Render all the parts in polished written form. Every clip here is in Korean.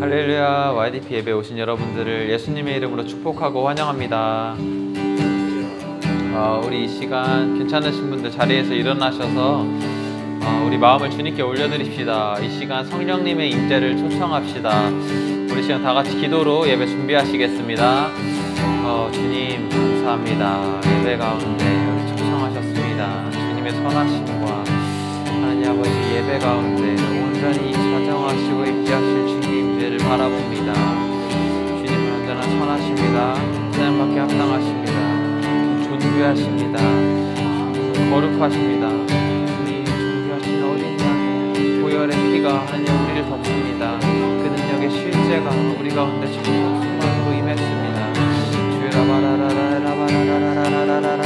할렐루야. YDP 예배 오신 여러분들을 예수님의 이름으로 축복하고 환영합니다. 우리 이 시간 괜찮으신 분들 자리에서 일어나셔서 우리 마음을 주님께 올려드립시다. 이 시간 성령님의 임재를 초청합시다. 우리 시간 다 같이 기도로 예배 준비하시겠습니다. 주님 감사합니다. 예배 가운데 우리 초청하셨습니다. 주님의 선하심과 하나님 아버지 예배 가운데 온전히 자정하시고 임재하실 주님의 임재를 바라봅니다. 주님은 언제나 선하십니다. 찬양받게 합당하십니다. 존귀하십니다. 거룩하십니다. 주님 존귀하신 어린 양의 보혈의 피가 하나님 우리를 덮습니다. 그 능력의 실제가 우리 가운데 전국 충만으로 임했습니다. 주라바라라라라바라라라라라라라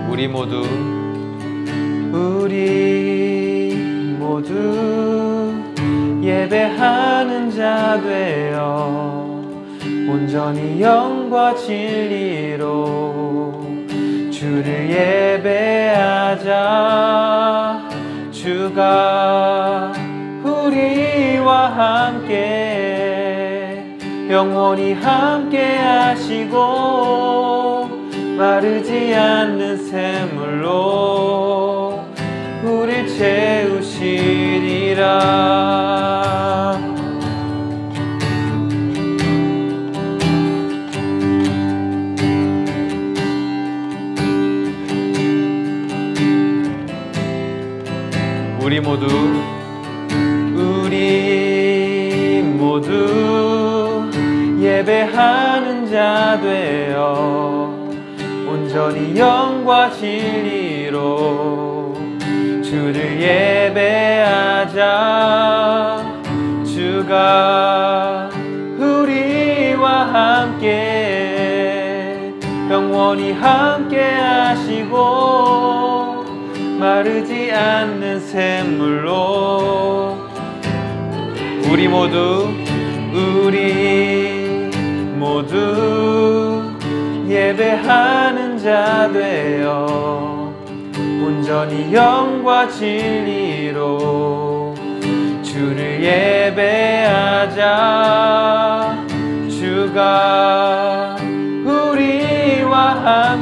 우리 모두 예배하는 자 되어 온전히 영과 진리로 주를 예배하자. 주가 우리와 함께 영원히 함께 하시고 마르지 않는 샘물로 우릴 채우시리라. 우리 모두 예배하는 자 되어 온전히 영과 진리로 주를 예배하자. 주가 우리와 함께 영원히 함께 하시고 마르지 않는 샘물로 우리 모두 예배하는 자 되어 온전히 영과 진리로 주를 예배하자. 주가 우리와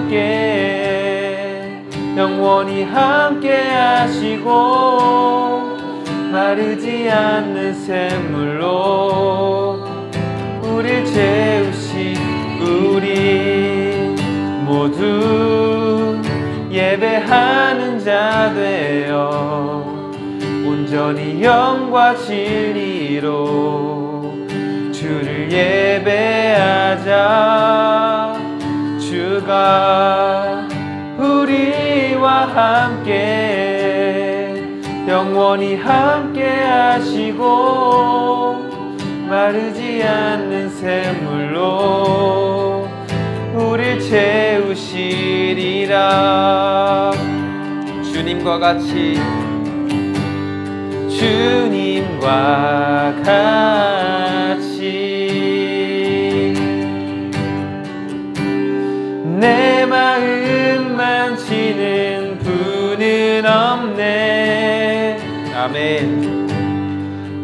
함께 영원히 함께 하시고 마르지 않는 샘물로 우릴 우리 모두 예배하는 자 되어 온전히 영과 진리로 주를 예배하자. 주가 우리와 함께 영원히 함께 하시고 마르지 않는 샘물로 우릴 채우시리라. 주님과 같이 내 마음 만지는 분은 없네. 아멘.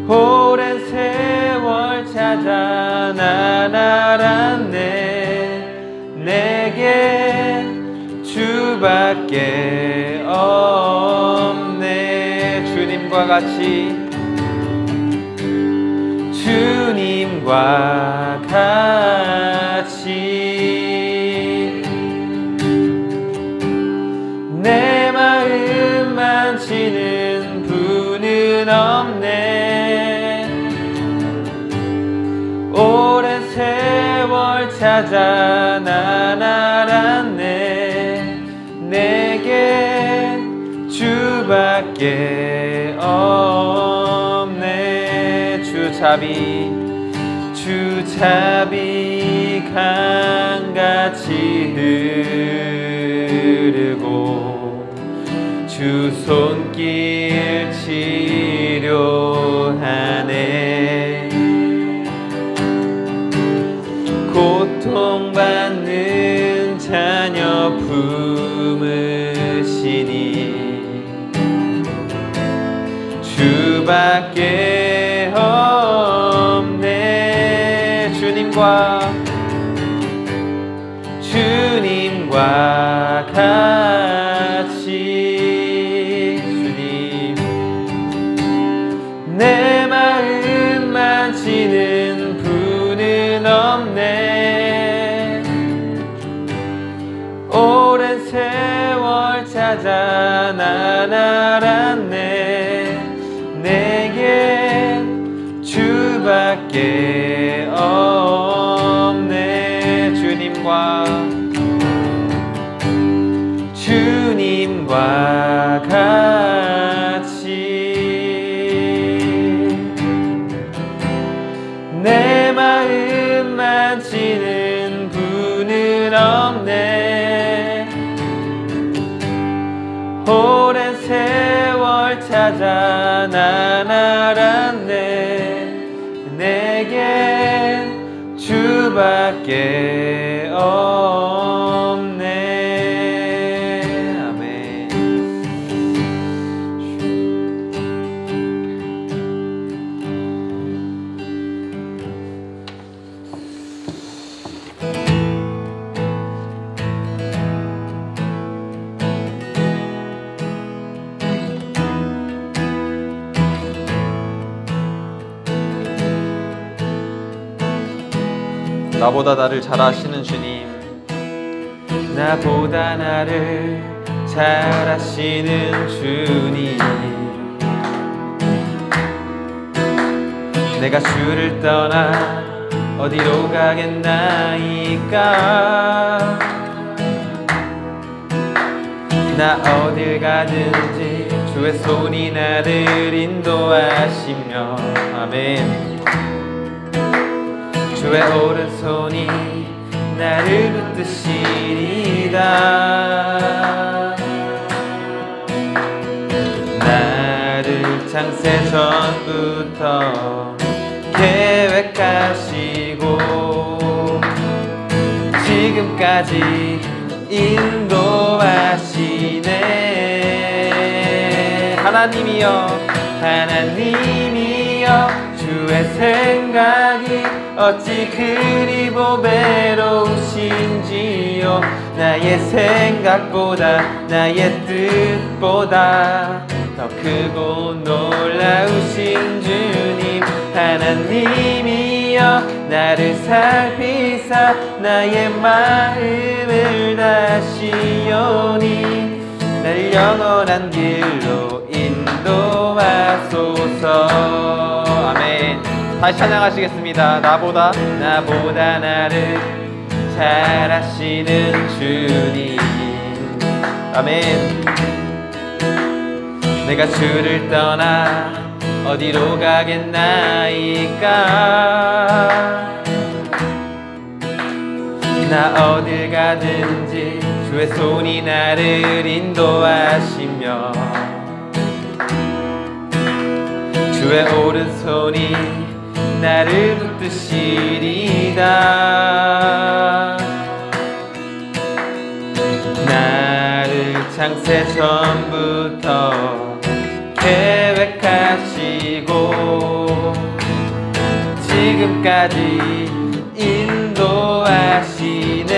오랜 세월 찾아 난 알았네. 내게 주밖에 없네. 주님과 같이 내 마음 분은 없네. 오랜 세월 찾아 난 알았네. 내게 주밖에 없네. 주잡이 강같이 흐르고 주 손길 치료하네. 고통받는 자녀 품으시니 주밖에 없네. 주님과 같이 주님 내 마음 만지는 분은 없네. 오랜 세월 찾아 난 알았네. 내게 주밖에 없네. 주님과 같이 내 마음 만지는 분은 없네. 오랜 세월 찾아 난 알았네. 내겐 주밖에 없네. 아멘. 나보다 나를 잘 아시는 주님, 나보다 나를 잘 아시는 주님, 내가 주를 떠나 어디로 가겠나이까. 나 어딜 가든지 주의 손이 나를 인도하시며. 아멘. 주의 오른손이 나를 붙드시리다. 나를 창세 전부터 계획하시고 지금까지 인도하시네. 하나님이여 주의 생각이 어찌 그리 보배로우신지요. 나의 생각보다 나의 뜻보다 더 크고 놀라우신 주님. 하나님이여 나를 살피사 나의 마음을 다시오니 날 영원한 길로 인도하소서. 아멘. 다시 찬양하시겠습니다. 나보다 나를 잘 아시는 주님. 아멘. 내가 주를 떠나 어디로 가겠나이까. 나 어딜 가든지 주의 손이 나를 인도하시며 주의 오른손이 나를 붙드시리다. 나를 창세 전부터 계획하시고 지금까지 인도하시네.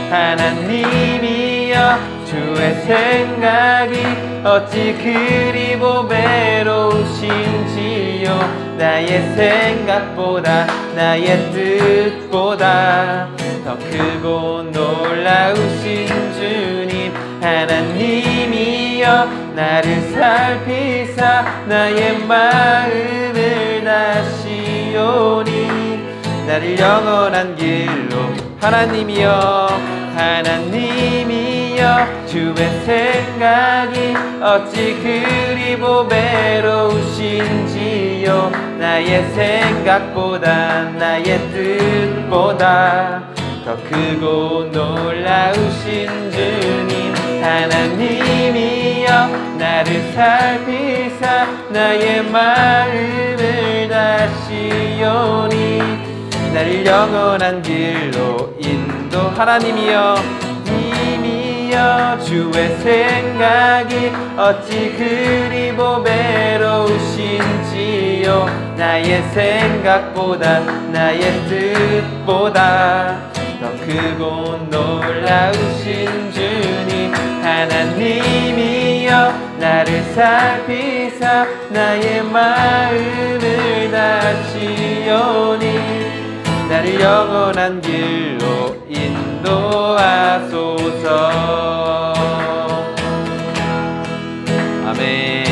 하나님이여 주의 생각이 어찌 그리 보배로우신지요. 나의 생각보다 나의 뜻보다 더 크고 놀라우신 주님. 하나님이여 하나님이여 나를 살피사 나의 마음을 다시오니 나를 영원한 길로 하나님이여 하나님이여 주의 생각이 어찌 그리 보배로우신지요 나의 생각보다 나의 뜻보다 더 크고 놀라우신 주님 하나님이여 나를 살피사 나의 마음을 다시오니 나를 영원한 길로 인도 하나님이여 님이여 주의 생각이 어찌 그리 보배로우신지요 나의 생각보다 나의 뜻보다 더 크고 놀라우신 주님 하나님이여 나를 살피사 나의 마음을 다시오니 나를 영원한 길로 인도하소서. 아멘.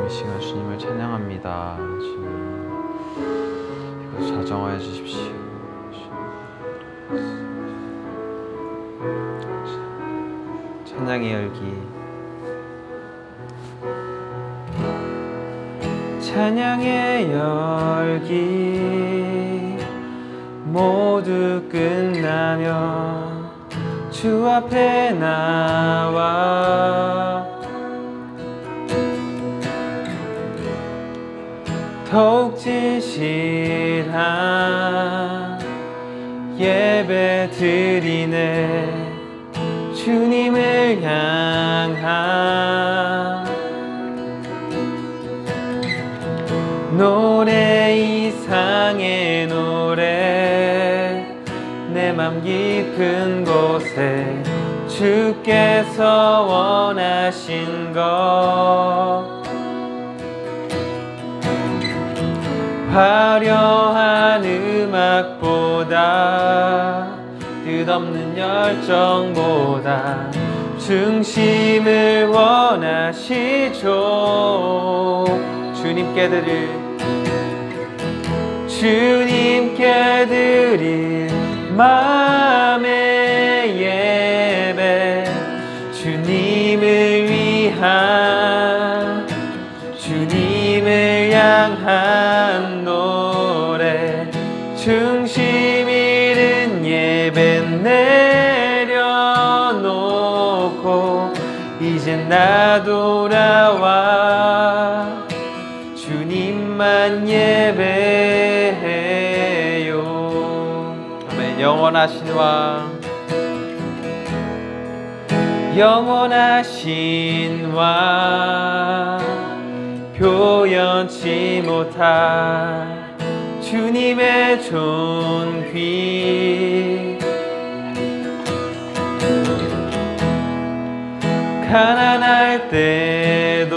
이 시간 주님을 찬양합니다. 주님 이곳 자정하여 주십시오. 찬양의 열기 찬양의 열기 모두 끝나며 주 앞에 나와 더욱 진실한 예배 드리네 주님을 향한 노래 이상의 노래 내 맘 깊은 곳에 주께서 원하신 것 화려한 음악보다 뜻없는 열정보다 중심을 원하시죠 주님께 드릴 마음의 예배 주님을 위한 주님을 향한 노래 중심 잃은 예배 내려놓고 이제 나 돌아와 주님만 예배해요. 아멘. 영원하신 왕 영원하신 왕 표현치 못할 주님의 존귀 가난할 때도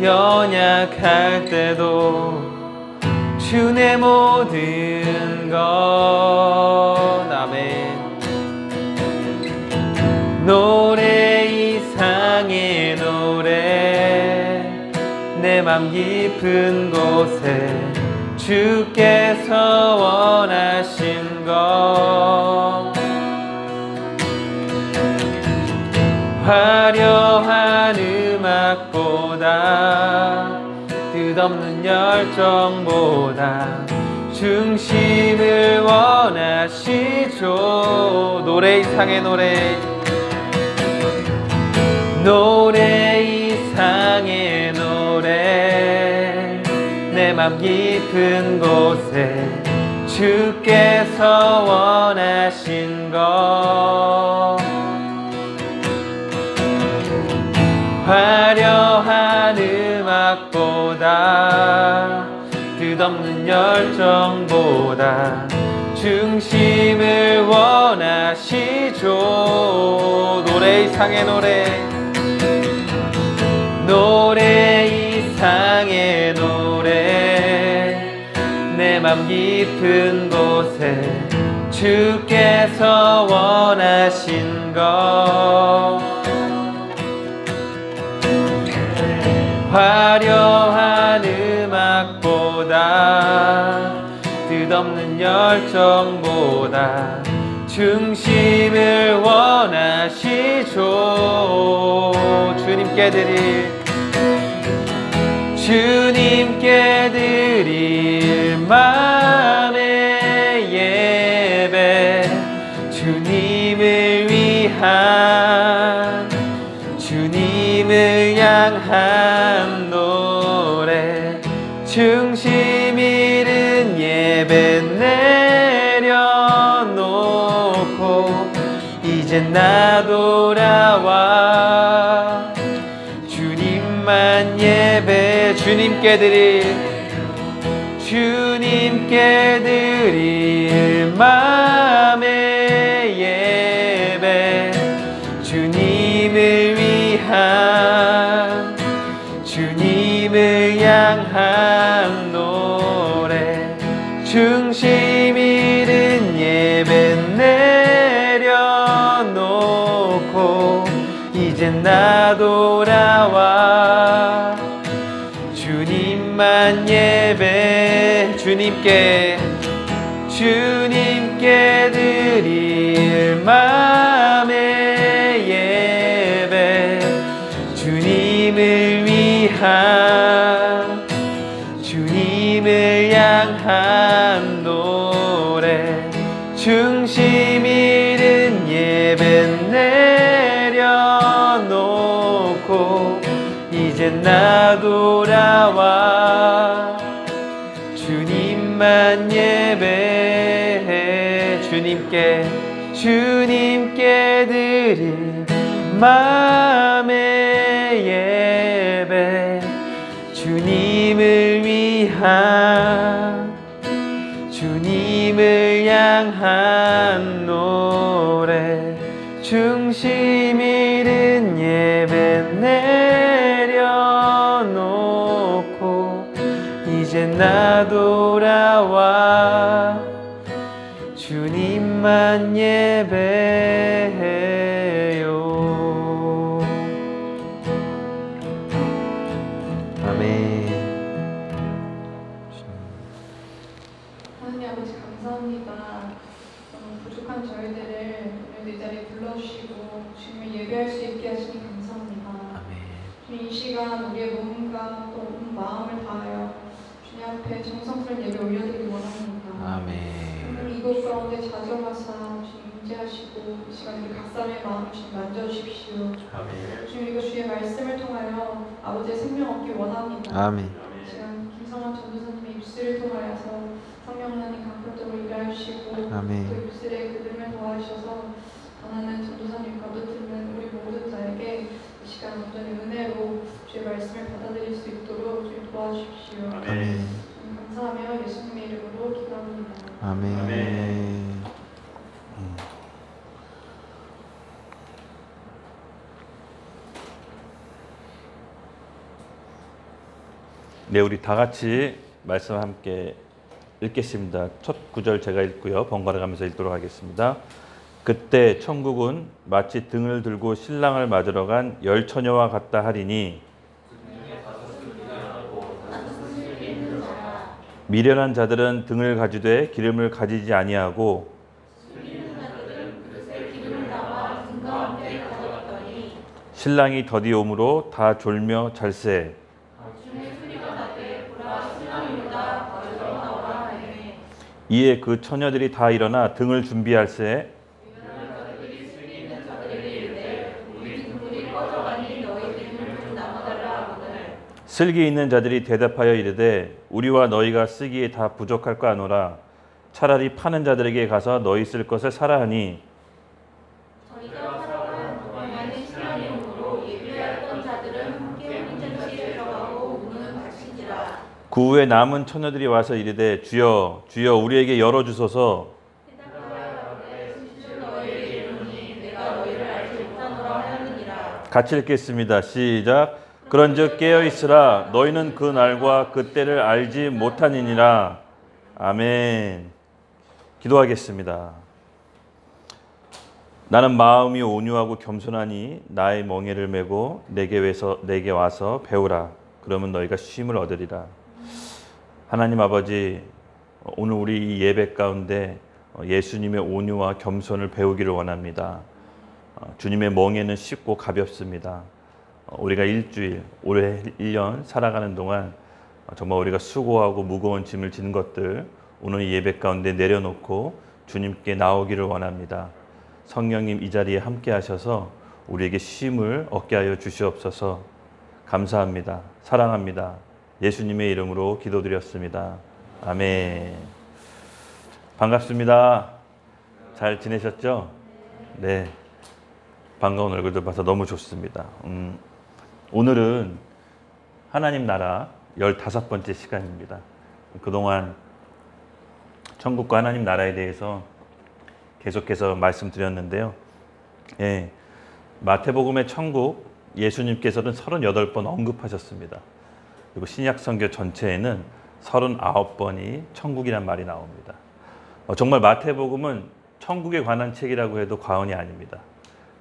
연약할 때도 주 내 모든 것 아멘 노래 이상의 노래 내 맘 깊은 곳에 주께서 원하신 것 화려한 음악보다 뜻없는 열정보다 중심을 원하시죠 노래 이상의 노래 이상의 노래 내 맘 깊은 곳에 주께서 원하신 것 열정보다 중심을 원하시죠. 노래 이상의 노래 이상의 노래 내 맘 깊은 곳에 주께서 원하신 것 화려한 음악보다 뜻없는 열정보다 중심을 원하시죠. 주님께 드릴 마음의 예배 주님을 위한 주님을 향한 노래 중심 잃은 예배 내려놓고 이제 나 돌아와 주님만 예배 주님께 드릴 마음의 예배 주님을 위한 주님을 향한 노래 중심 잃은 예배 내려놓고 이제 나 돌아와 주님만 예배 주님께 드릴 마음의 예배 주님을 위한 주님을 향한 노래 중심 잃은 예배 내려놓고 이제 나 돌아와 주님만 예배해 주님께 드릴 마음의 예배 주님을 위한 주님을 향한 노래 중심 잃은 예배 내려놓고 이제 나 돌아와 주님만 예배해요. 아멘. 하나님 아버지 감사합니다. 부족한 저희들을 오늘도 이 자리에 불러주시고 주님을 예배할 수 있게 하시니 감사합니다. 아멘. 주님 이 시간 우리의 몸과 또 온 마음을 다하여 주님 앞에 정성스러운 예배 올려드리기 원합니다. 아멘. 이곳 가운데 자정하사 주님 임재하시고 이 시간 우리 각 사람의 마음을 주님 만져주십시오. 아멘. 주님 이거 주의 말씀을 통하여 아버지의 생명 얻기 원합니다. 아멘. 이 시간 김성환 전도사님의 입술을 통하여서 성령 하나님 강력적으로 일하시고 아멘. 또 입술에 그들을 도와주셔서 전하는 전도사님과 또 듣는 우리 모든 자에게 이 시간 온전히 은혜로 주의 말씀을 받아들일 수 있도록 주님 도와주십시오. 아멘. 감사하며 예수님의 이름으로 기도합니다. 아멘. 네, 우리 다 같이 말씀 함께 읽겠습니다. 첫 구절 제가 읽고요. 번갈아 가면서 읽도록 하겠습니다. 그때 천국은 마치 등을 들고 신랑을 맞으러 간 열 처녀와 같다 하리니 미련한 자들은 등을 가지되 기름을 가지지 아니하고 신랑이 더디 오므로 다 졸며 잘세. 이에 그 처녀들이 다 일어나 등을 준비할세. 슬기 있는 자들이 대답하여 이르되 우리와 너희가 쓰기에 다 부족할까 하노라. 차라리 파는 자들에게 가서 너희 쓸 것을 사라 하니 그 후에 남은 처녀들이 와서 이르되 주여 주여 우리에게 열어주소서. 같이 읽겠습니다. 시작. 그런즉 깨어있으라 너희는 그 날과 그 때를 알지 못하니니라. 아멘. 기도하겠습니다. 나는 마음이 온유하고 겸손하니 나의 멍에를 메고 내게 와서 배우라. 그러면 너희가 쉼을 얻으리라. 하나님 아버지, 오늘 우리 이 예배 가운데 예수님의 온유와 겸손을 배우기를 원합니다. 주님의 멍에는 쉽고 가볍습니다. 우리가 일주일, 올해 1년 살아가는 동안 정말 우리가 수고하고 무거운 짐을 지는 것들 오늘 이 예배 가운데 내려놓고 주님께 나오기를 원합니다. 성령님 이 자리에 함께 하셔서 우리에게 쉼을 얻게 하여 주시옵소서. 감사합니다. 사랑합니다. 예수님의 이름으로 기도드렸습니다. 아멘. 반갑습니다. 잘 지내셨죠? 네. 반가운 얼굴들 봐서 너무 좋습니다. 오늘은 하나님 나라 15번째 시간입니다. 그동안 천국과 하나님 나라에 대해서 계속해서 말씀드렸는데요. 예, 마태복음의 천국 예수님께서는 38번 언급하셨습니다. 그리고 신약성경 전체에는 39번이 천국이란 말이 나옵니다. 정말 마태복음은 천국에 관한 책이라고 해도 과언이 아닙니다.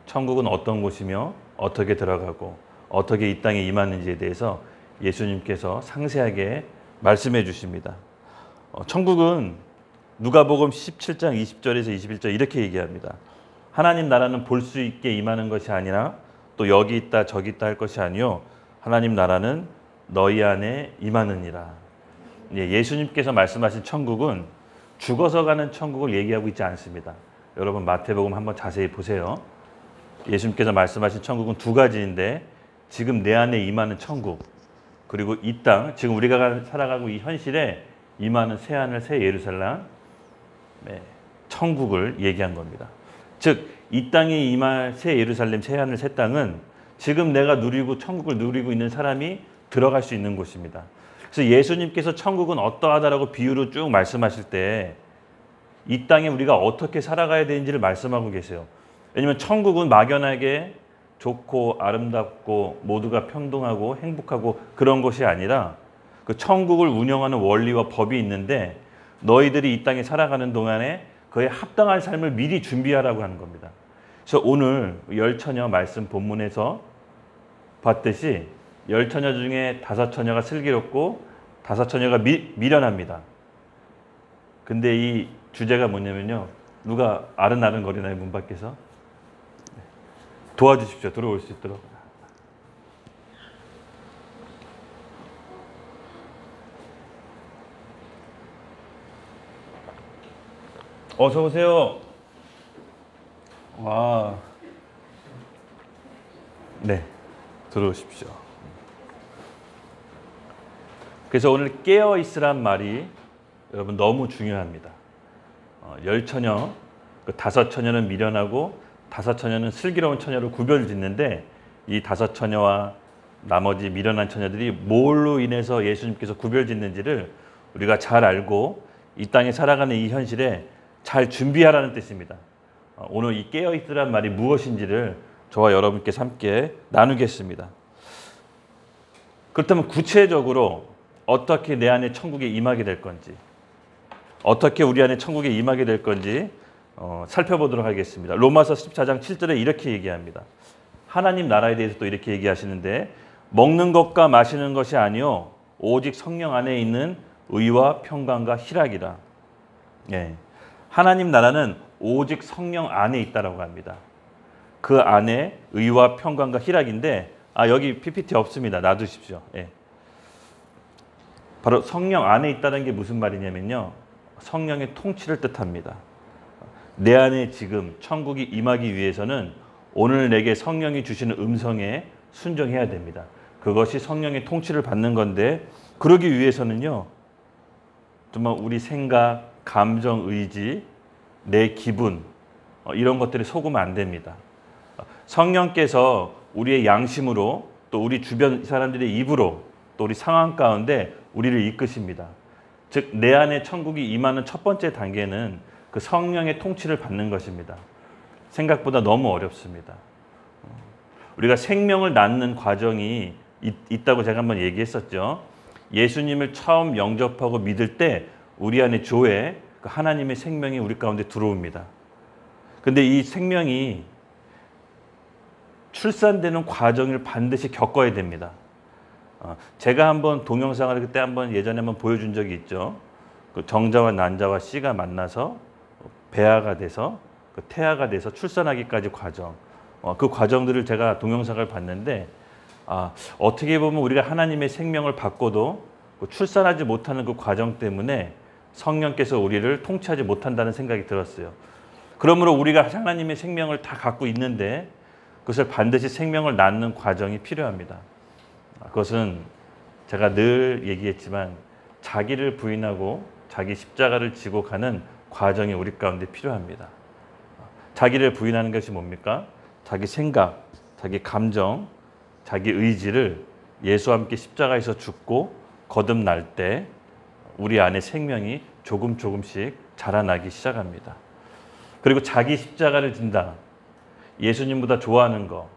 천국은 어떤 곳이며 어떻게 들어가고 어떻게 이 땅에 임하는지에 대해서 예수님께서 상세하게 말씀해 주십니다. 천국은 누가복음 17장 20절에서 21절 이렇게 얘기합니다. 하나님 나라는 볼 수 있게 임하는 것이 아니라 또 여기 있다 저기 있다 할 것이 아니요 하나님 나라는 너희 안에 임하느니라. 예수님께서 말씀하신 천국은 죽어서 가는 천국을 얘기하고 있지 않습니다. 여러분 마태복음 한번 자세히 보세요. 예수님께서 말씀하신 천국은 두 가지인데 지금 내 안에 임하는 천국, 그리고 이 땅, 지금 우리가 살아가고 이 현실에 임하는 새하늘 새 예루살렘, 천국을 얘기한 겁니다. 즉 이 땅에 임할 새 예루살렘 새하늘 새 땅은 지금 내가 누리고 천국을 누리고 있는 사람이 들어갈 수 있는 곳입니다. 그래서 예수님께서 천국은 어떠하다라고 비유로 쭉 말씀하실 때 이 땅에 우리가 어떻게 살아가야 되는지를 말씀하고 계세요. 왜냐하면 천국은 막연하게 좋고 아름답고 모두가 평등하고 행복하고 그런 것이 아니라 그 천국을 운영하는 원리와 법이 있는데 너희들이 이 땅에 살아가는 동안에 그에 합당한 삶을 미리 준비하라고 하는 겁니다. 그래서 오늘 열처녀 말씀 본문에서 봤듯이 열처녀 중에 5처녀가 슬기롭고 5처녀가 미련합니다. 근데 이 주제가 뭐냐면요. 누가 아른아른거리나요? 문 밖에서? 도와주십시오. 들어올 수 있도록. 어서 오세요. 와. 네. 들어오십시오. 그래서 오늘 깨어 있으란 말이 여러분 너무 중요합니다. 열처녀, 그 5처녀는 미련하고 5처녀는 슬기로운 처녀로 구별을 짓는데 이 5처녀와 나머지 미련한 처녀들이 뭘로 인해서 예수님께서 구별 짓는지를 우리가 잘 알고 이 땅에 살아가는 이 현실에 잘 준비하라는 뜻입니다. 오늘 이 깨어있으란 말이 무엇인지를 저와 여러분께서 함께 나누겠습니다. 그렇다면 구체적으로 어떻게 내 안에 천국에 임하게 될 건지, 어떻게 우리 안에 천국에 임하게 될 건지 살펴보도록 하겠습니다. 로마서 14장 7절에 이렇게 얘기합니다. 하나님 나라에 대해서 또 이렇게 얘기하시는데 먹는 것과 마시는 것이 아니요 오직 성령 안에 있는 의와 평강과 희락이라. 예. 하나님 나라는 오직 성령 안에 있다라고 합니다. 그 안에 의와 평강과 희락인데 여기 PPT 없습니다. 놔두십시오. 예. 바로 성령 안에 있다는 게 무슨 말이냐면요. 성령의 통치를 뜻합니다. 내 안에 지금 천국이 임하기 위해서는 오늘 내게 성령이 주시는 음성에 순종해야 됩니다. 그것이 성령의 통치를 받는 건데 그러기 위해서는요. 정말 우리 생각, 감정, 의지, 내 기분 이런 것들이 속으면 안 됩니다. 성령께서 우리의 양심으로 또 우리 주변 사람들의 입으로 또 우리 상황 가운데 우리를 이끄십니다. 즉 내 안에 천국이 임하는 첫 번째 단계는 그 성령의 통치를 받는 것입니다. 생각보다 너무 어렵습니다. 우리가 생명을 낳는 과정이 있다고 제가 한번 얘기했었죠. 예수님을 처음 영접하고 믿을 때 우리 안에 조에 그 하나님의 생명이 우리 가운데 들어옵니다. 근데 이 생명이 출산되는 과정을 반드시 겪어야 됩니다. 제가 한번 동영상을 그때 한번 예전에 한번 보여준 적이 있죠. 그 정자와 난자와 씨가 만나서 배아가 돼서 그 태아가 돼서 출산하기까지 과정. 그 과정들을 제가 동영상을 봤는데 어떻게 보면 우리가 하나님의 생명을 받고도 출산하지 못하는 그 과정 때문에 성령께서 우리를 통치하지 못한다는 생각이 들었어요. 그러므로 우리가 하나님의 생명을 다 갖고 있는데 그것을 반드시 생명을 낳는 과정이 필요합니다. 그것은 제가 늘 얘기했지만 자기를 부인하고 자기 십자가를 지고 가는 과정이 우리 가운데 필요합니다. 자기를 부인하는 것이 뭡니까? 자기 생각, 자기 감정, 자기 의지를 예수와 함께 십자가에서 죽고 거듭날 때 우리 안에 생명이 조금씩 자라나기 시작합니다. 그리고 자기 십자가를 진다. 예수님보다 좋아하는 것,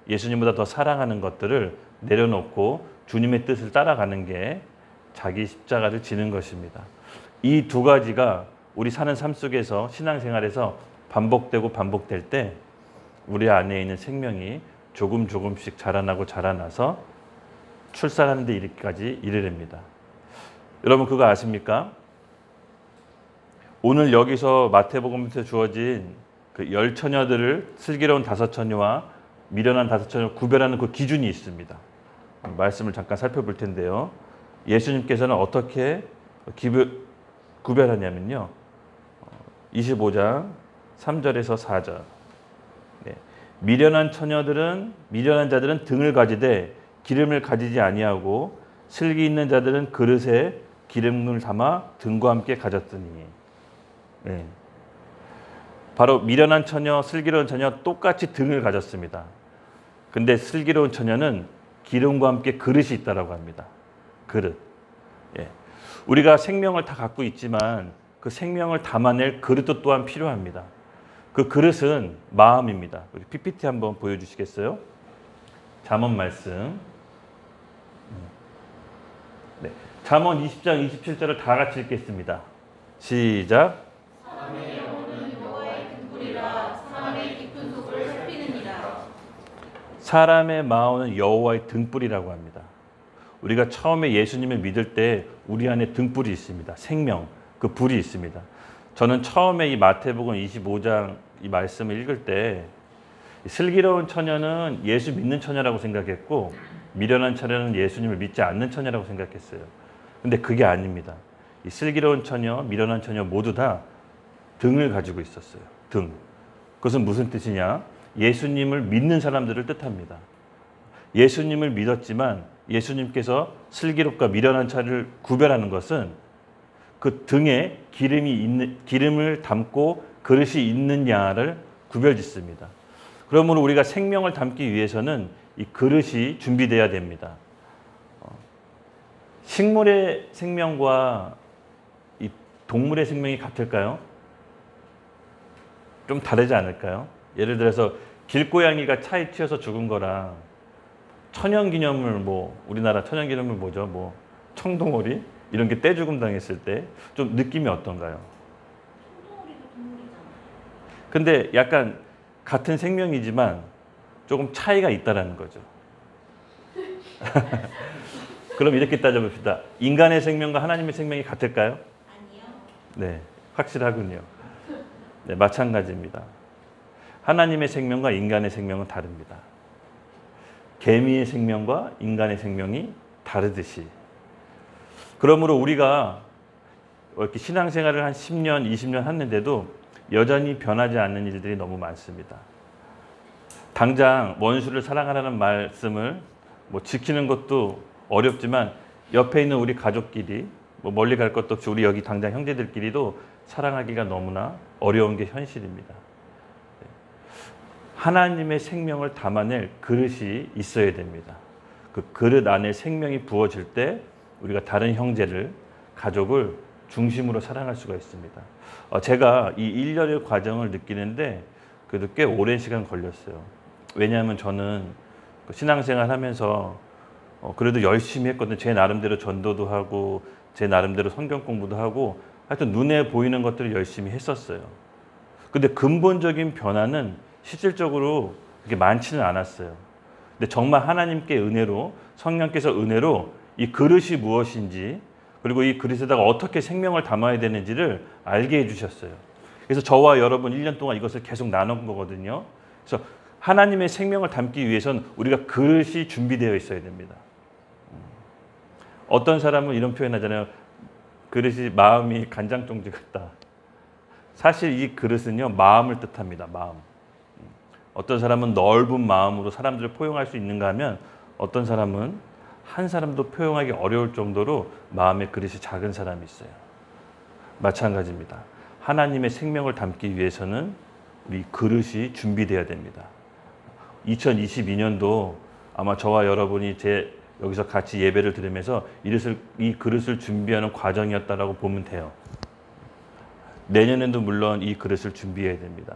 예수님보다 더 사랑하는 것들을 내려놓고 주님의 뜻을 따라가는 게 자기 십자가를 지는 것입니다. 이 두 가지가 우리 사는 삶 속에서 신앙생활에서 반복될 때 우리 안에 있는 생명이 조금씩 자라나서 출산하는 데 이르기까지 이르릅니다. 여러분 그거 아십니까? 오늘 여기서 마태복음에서 주어진 그 10처녀들을 슬기로운 5처녀와 미련한 5처녀를 구별하는 그 기준이 있습니다. 말씀을 잠깐 살펴볼 텐데요. 예수님께서는 어떻게 구별하냐면요. 25장 3절에서 4절. 네. 미련한 자들은 등을 가지되 기름을 가지지 아니하고 슬기 있는 자들은 그릇에 기름을 담아 등과 함께 가졌더니. 네. 바로 미련한 처녀, 슬기로운 처녀 똑같이 등을 가졌습니다. 근데 슬기로운 처녀는 기름과 함께 그릇이 있다라고 합니다. 그릇. 예. 우리가 생명을 다 갖고 있지만 그 생명을 담아낼 그릇도 또한 필요합니다. 그 그릇은 마음입니다. 우리 PPT 한번 보여주시겠어요? 잠언 말씀. 네. 잠언 20장 27절을 다 같이 읽겠습니다. 시작. 사람의 영혼은 여호와의 등불이라 사람의 깊은 속을 살피느니라. 사람의 마음은 여호와의 등불이라고 합니다. 우리가 처음에 예수님을 믿을 때 우리 안에 등불이 있습니다. 생명, 그 불이 있습니다. 저는 처음에 이 마태복음 25장 이 말씀을 읽을 때 슬기로운 처녀는 예수 믿는 처녀라고 생각했고 미련한 처녀는 예수님을 믿지 않는 처녀라고 생각했어요. 근데 그게 아닙니다. 이 슬기로운 처녀, 미련한 처녀 모두 다 등을 가지고 있었어요. 등. 그것은 무슨 뜻이냐? 예수님을 믿는 사람들을 뜻합니다. 예수님을 믿었지만 예수님께서 슬기롭과 미련한 자를 구별하는 것은 그 등에 기름을 담고 그릇이 있느냐를 구별짓습니다. 그러므로 우리가 생명을 담기 위해서는 이 그릇이 준비돼야 됩니다. 식물의 생명과 이 동물의 생명이 같을까요? 좀 다르지 않을까요? 예를 들어서 길고양이가 차에 튀어서 죽은 거랑 천연기념물 우리나라 천연기념물 뭐죠? 청동오리 이런 게 떼죽음 당했을 때 좀 느낌이 어떤가요? 청동오리도 동물이잖아. 근데 약간 같은 생명이지만 조금 차이가 있다라는 거죠. 그럼 이렇게 따져봅시다. 인간의 생명과 하나님의 생명이 같을까요? 아니요. 네, 확실하군요. 네, 마찬가지입니다. 하나님의 생명과 인간의 생명은 다릅니다. 개미의 생명과 인간의 생명이 다르듯이. 그러므로 우리가 이렇게 신앙생활을 한 10년, 20년 했는데도 여전히 변하지 않는 일들이 너무 많습니다. 당장 원수를 사랑하라는 말씀을 지키는 것도 어렵지만 옆에 있는 우리 가족끼리 멀리 갈 것도 없이 우리 여기 당장 형제들끼리도 사랑하기가 너무나 어려운 게 현실입니다. 하나님의 생명을 담아낼 그릇이 있어야 됩니다. 그 그릇 안에 생명이 부어질 때 우리가 다른 형제를, 가족을 중심으로 사랑할 수가 있습니다. 제가 이 1년의 과정을 느끼는데 그래도 꽤 오랜 시간 걸렸어요. 왜냐하면 저는 신앙생활 하면서 그래도 열심히 했거든요. 제 나름대로 전도도 하고 제 나름대로 성경 공부도 하고 하여튼 눈에 보이는 것들을 열심히 했었어요. 근데 근본적인 변화는 실질적으로 그렇게 많지는 않았어요. 근데 정말 하나님께 은혜로, 성령께서 은혜로 이 그릇이 무엇인지, 그리고 이 그릇에다가 어떻게 생명을 담아야 되는지를 알게 해주셨어요. 그래서 저와 여러분 1년 동안 이것을 계속 나눈 거거든요. 그래서 하나님의 생명을 담기 위해서는 우리가 그릇이 준비되어 있어야 됩니다. 어떤 사람은 이런 표현 하잖아요. 그릇이 마음이 간장종지 같다. 사실 이 그릇은요, 마음을 뜻합니다. 마음. 어떤 사람은 넓은 마음으로 사람들을 포용할 수 있는가 하면 어떤 사람은 한 사람도 포용하기 어려울 정도로 마음의 그릇이 작은 사람이 있어요. 마찬가지입니다. 하나님의 생명을 담기 위해서는 우리 그릇이 준비되어야 됩니다. 2022년도 아마 저와 여러분이 여기서 같이 예배를 드리면서 이 그릇을 준비하는 과정이었다라고 보면 돼요. 내년에도 물론 이 그릇을 준비해야 됩니다.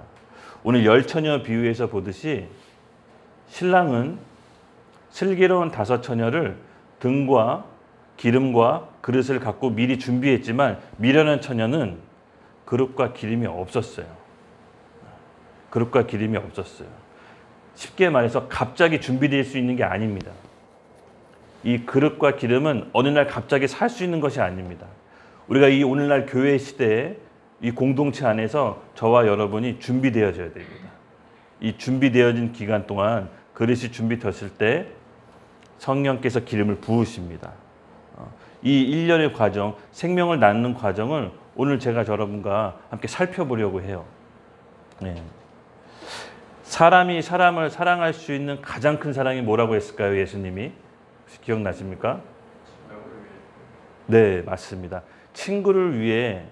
오늘 열처녀 비유에서 보듯이 신랑은 슬기로운 5 처녀를 등과 기름과 그릇을 갖고 미리 준비했지만 미련한 처녀는 그릇과 기름이 없었어요. 그릇과 기름이 없었어요. 쉽게 말해서 갑자기 준비될 수 있는 게 아닙니다. 이 그릇과 기름은 어느 날 갑자기 살 수 있는 것이 아닙니다. 우리가 이 오늘날 교회 시대에 이 공동체 안에서 저와 여러분이 준비되어져야 됩니다. 이 준비되어진 기간 동안 그릇이 준비됐을 때 성령께서 기름을 부으십니다. 이 1년의 과정, 생명을 낳는 과정을 오늘 제가 여러분과 함께 살펴보려고 해요. 네. 사람이 사람을 사랑할 수 있는 가장 큰 사랑이 뭐라고 했을까요? 예수님이 혹시 기억나십니까? 네, 맞습니다. 친구를 위해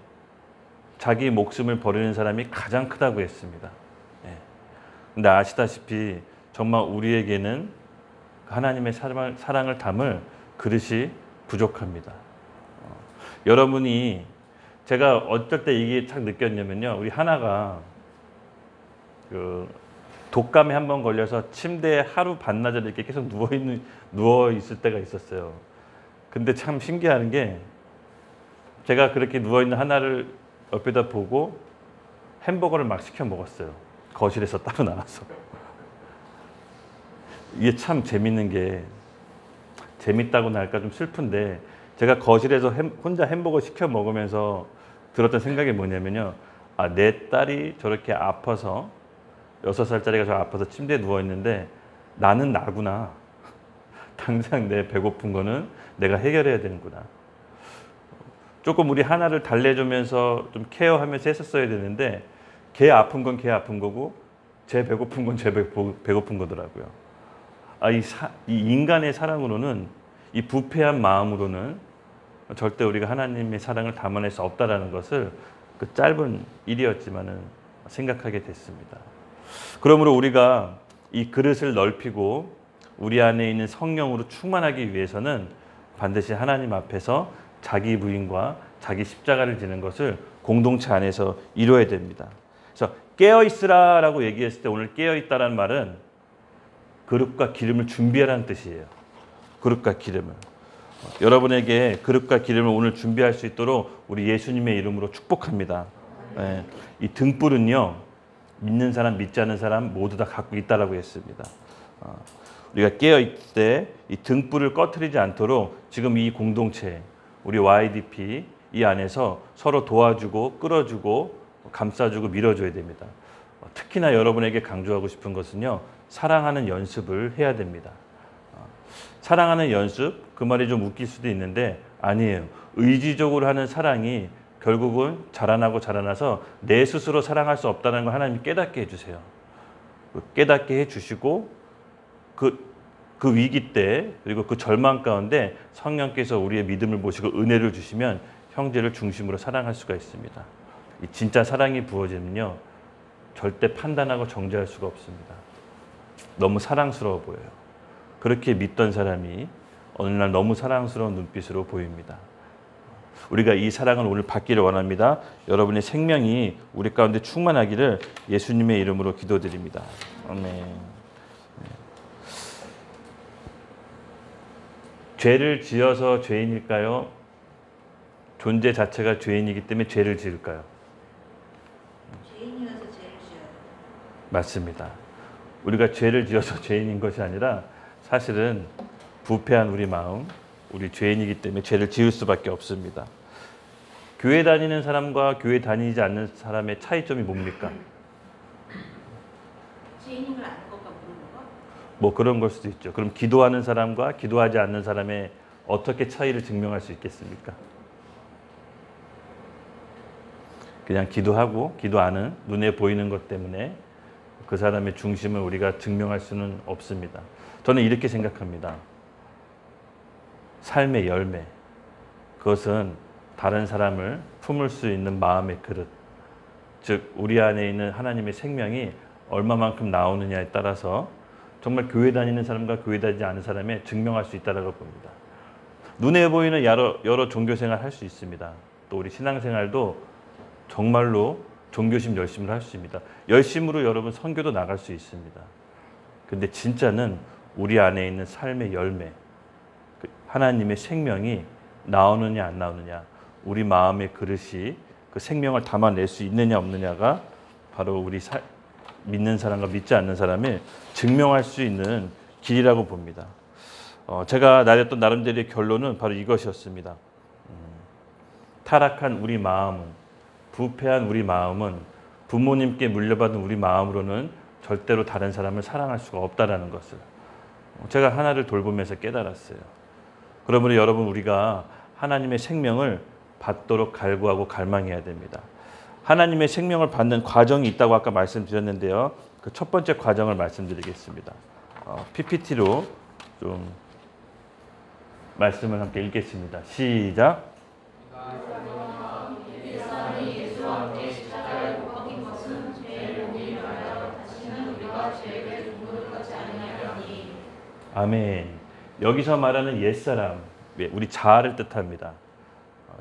자기 목숨을 버리는 사람이 가장 크다고 했습니다. 네. 근데 아시다시피 정말 우리에게는 하나님의 사랑을 담을 그릇이 부족합니다. 여러분이 제가 어떨 때 이게 딱 느꼈냐면요. 우리 하나가 독감에 한번 걸려서 침대에 하루 반나절 이렇게 계속 누워 있을 때가 있었어요. 근데 참 신기한 게 제가 그렇게 누워 있는 하나를 옆에다 보고 햄버거를 막 시켜 먹었어요. 거실에서 따로 나와서. 이게 참 재밌는 게, 재밌다고나 할까 좀 슬픈데, 제가 거실에서 혼자 햄버거 시켜 먹으면서 들었던 생각이 뭐냐면요. 아, 내 딸이 저렇게 아파서 6살짜리가 저 아파서 침대에 누워 있는데 나는 나구나. 당장 내 배고픈 거는 내가 해결해야 되는구나. 조금 우리 하나를 달래주면서 좀 케어하면서 했었어야 되는데 걔 아픈 건 걔 아픈 거고 제 배고픈 건 제 배고픈 거더라고요. 이 인간의 사랑으로는, 이 부패한 마음으로는 절대 우리가 하나님의 사랑을 담아낼 수 없다라는 것을 그 짧은 일이었지만은 생각하게 됐습니다. 그러므로 우리가 이 그릇을 넓히고 우리 안에 있는 성령으로 충만하기 위해서는 반드시 하나님 앞에서 자기 부인과 자기 십자가를 지는 것을 공동체 안에서 이루어야 됩니다. 그래서 깨어있으라라고 얘기했을 때 오늘 깨어있다라는 말은 그릇과 기름을 준비하라는 뜻이에요. 그릇과 기름을. 여러분에게 그릇과 기름을 오늘 준비할 수 있도록 우리 예수님의 이름으로 축복합니다. 네. 이 등불은요, 믿는 사람, 믿지 않는 사람 모두 다 갖고 있다라고 했습니다. 우리가 깨어있을 때 이 등불을 꺼트리지 않도록 지금 이 공동체, 우리 YDP 이 안에서 서로 도와주고 끌어주고 감싸주고 밀어줘야 됩니다. 특히나 여러분에게 강조하고 싶은 것은요, 사랑하는 연습을 해야 됩니다. 사랑하는 연습, 그 말이 좀 웃길 수도 있는데 아니에요. 의지적으로 하는 사랑이 결국은 자라나서 내 스스로 사랑할 수 없다는 걸 하나님이 깨닫게 해주세요. 깨닫게 해주시고 그 위기 때, 그리고 그 절망 가운데 성령께서 우리의 믿음을 보시고 은혜를 주시면 형제를 중심으로 사랑할 수가 있습니다. 이 진짜 사랑이 부어지면요, 절대 판단하고 정죄할 수가 없습니다. 너무 사랑스러워 보여요. 그렇게 믿던 사람이 어느 날 너무 사랑스러운 눈빛으로 보입니다. 우리가 이 사랑을 오늘 받기를 원합니다. 여러분의 생명이 우리 가운데 충만하기를 예수님의 이름으로 기도드립니다. 아멘. 죄를 지어서 죄인일까요? 존재 자체가 죄인이기 때문에 죄를 지을까요? 죄인이어서 죄를 지어요. 맞습니다. 우리가 죄를 지어서 죄인인 것이 아니라 사실은 부패한 우리 마음, 우리 죄인이기 때문에 죄를 지을 수밖에 없습니다. 교회 다니는 사람과 교회 다니지 않는 사람의 차이점이 뭡니까? 죄인인 걸 아는 것과 모르는 것? 뭐 그런 걸 수도 있죠. 그럼 기도하는 사람과 기도하지 않는 사람의 어떻게 차이를 증명할 수 있겠습니까? 그냥 기도하고 기도 안 하는 눈에 보이는 것 때문에 그 사람의 중심을 우리가 증명할 수는 없습니다. 저는 이렇게 생각합니다. 삶의 열매, 그것은 다른 사람을 품을 수 있는 마음의 그릇, 즉 우리 안에 있는 하나님의 생명이 얼마만큼 나오느냐에 따라서 정말 교회 다니는 사람과 교회 다니지 않는 사람에 증명할 수 있다고 봅니다. 눈에 보이는 여러 종교생활 할 수 있습니다. 또 우리 신앙생활도 정말로 종교심 열심을 할 수 있습니다. 열심으로 여러분 선교도 나갈 수 있습니다. 근데 진짜는 우리 안에 있는 삶의 열매, 하나님의 생명이 나오느냐 안 나오느냐, 우리 마음의 그릇이 그 생명을 담아낼 수 있느냐 없느냐가 바로 우리 믿는 사람과 믿지 않는 사람을 증명할 수 있는 길이라고 봅니다. 제가 내렸던 나름대로의 결론은 바로 이것이었습니다. 타락한 우리 마음은, 부패한 우리 마음은 부모님께 물려받은 우리 마음으로는 절대로 다른 사람을 사랑할 수가 없다는 것을 제가 하나를 돌보면서 깨달았어요. 그러므로 여러분, 우리가 하나님의 생명을 받도록 갈구하고 갈망해야 됩니다. 하나님의 생명을 받는 과정이 있다고 아까 말씀드렸는데요. 그 첫 번째 과정을 말씀드리겠습니다. PPT로 좀 말씀을 함께 읽겠습니다. 시작. 아멘. 여기서 말하는 옛사람, 우리 자아를 뜻합니다.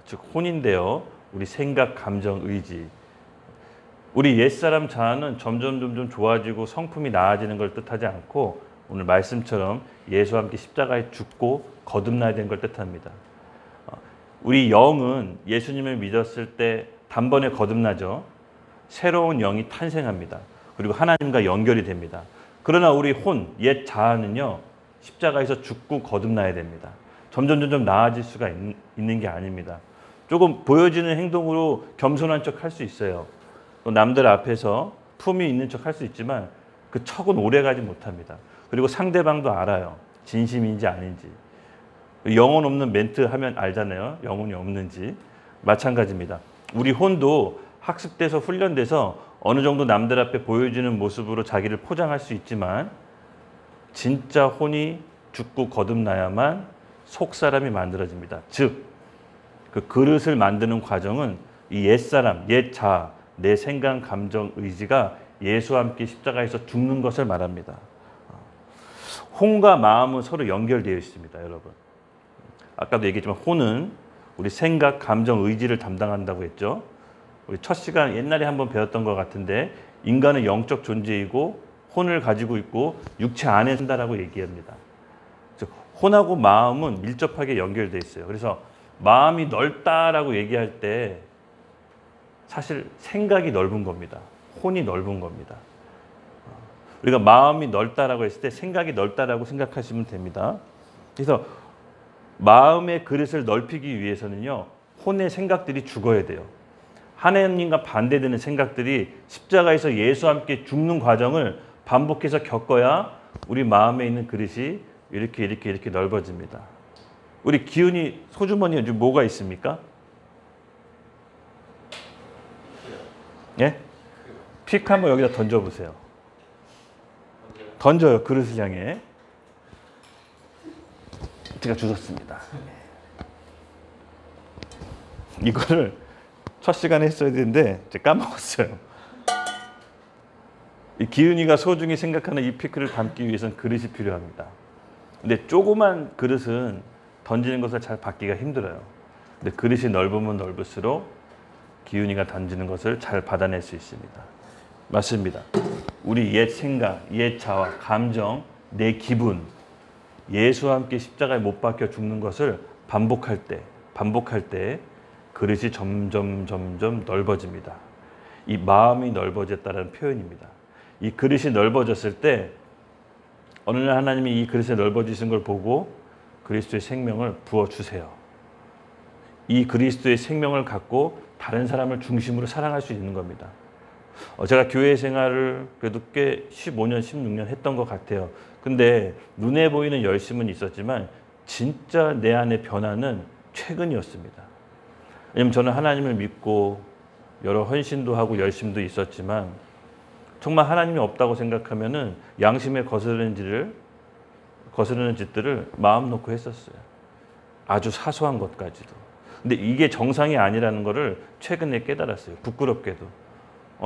즉 혼인데요. 우리 생각, 감정, 의지. 우리 옛사람 자아는 점점 좋아지고 성품이 나아지는 걸 뜻하지 않고 오늘 말씀처럼 예수와 함께 십자가에 죽고 거듭나야 되는 걸 뜻합니다. 우리 영은 예수님을 믿었을 때 단번에 거듭나죠. 새로운 영이 탄생합니다. 그리고 하나님과 연결이 됩니다. 그러나 우리 옛 자아는요. 십자가에서 죽고 거듭나야 됩니다. 점점 나아질 수가 있는 게 아닙니다. 조금 보여지는 행동으로 겸손한 척 할 수 있어요. 또 남들 앞에서 품위 있는 척 할 수 있지만 그 척은 오래가지 못합니다. 그리고 상대방도 알아요. 진심인지 아닌지. 영혼 없는 멘트 하면 알잖아요. 영혼이 없는지. 마찬가지입니다. 우리 혼도 학습돼서 훈련돼서 어느 정도 남들 앞에 보여지는 모습으로 자기를 포장할 수 있지만 진짜 혼이 죽고 거듭나야만 속사람이 만들어집니다. 즉, 그 그릇을 만드는 과정은 이 옛사람, 옛 자아, 내 생각, 감정, 의지가 예수와 함께 십자가에서 죽는 것을 말합니다. 혼과 마음은 서로 연결되어 있습니다, 여러분. 아까도 얘기했지만 혼은 우리 생각, 감정, 의지를 담당한다고 했죠. 우리 첫 시간 옛날에 한번 배웠던 것 같은데 인간은 영적 존재이고 혼을 가지고 있고 육체 안에 산다라고 얘기합니다. 즉, 혼하고 마음은 밀접하게 연결되어 있어요. 그래서 마음이 넓다라고 얘기할 때 사실 생각이 넓은 겁니다. 혼이 넓은 겁니다. 우리가 마음이 넓다라고 했을 때 생각이 넓다라고 생각하시면 됩니다. 그래서 마음의 그릇을 넓히기 위해서는요. 혼의 생각들이 죽어야 돼요. 하나님과 반대되는 생각들이 십자가에서 예수와 함께 죽는 과정을 반복해서 겪어야 우리 마음에 있는 그릇이 이렇게 넓어집니다. 우리 기훈이 소주머니에 요즘 뭐가 있습니까? 예? 픽 한번 여기다 던져보세요. 던져요, 그릇을 향해. 제가 주웠습니다. 이거를 첫 시간에 했어야 되는데 제가 까먹었어요. 이 기훈이가 소중히 생각하는 이 피크를 담기 위해서는 그릇이 필요합니다. 근데 조그만 그릇은 던지는 것을 잘 받기가 힘들어요. 근데 그릇이 넓으면 넓을수록 기훈이가 던지는 것을 잘 받아낼 수 있습니다. 맞습니다. 우리 옛 생각, 옛 자아, 감정, 내 기분, 예수와 함께 십자가에 못 박혀 죽는 것을 반복할 때 그릇이 점점 넓어집니다. 이 마음이 넓어졌다는 표현입니다. 이 그릇이 넓어졌을 때 어느 날 하나님이 이 그릇에 넓어지신 걸 보고 그리스도의 생명을 부어주세요. 이 그리스도의 생명을 갖고 다른 사람을 중심으로 사랑할 수 있는 겁니다. 제가 교회 생활을 그래도 꽤 15년, 16년 했던 것 같아요. 근데 눈에 보이는 열심은 있었지만 진짜 내 안의 변화는 최근이었습니다. 왜냐하면 저는 하나님을 믿고 여러 헌신도 하고 열심도 있었지만 정말 하나님이 없다고 생각하면은 양심에 거스르는 짓들을 마음 놓고 했었어요. 아주 사소한 것까지도. 근데 이게 정상이 아니라는 것을 최근에 깨달았어요. 부끄럽게도.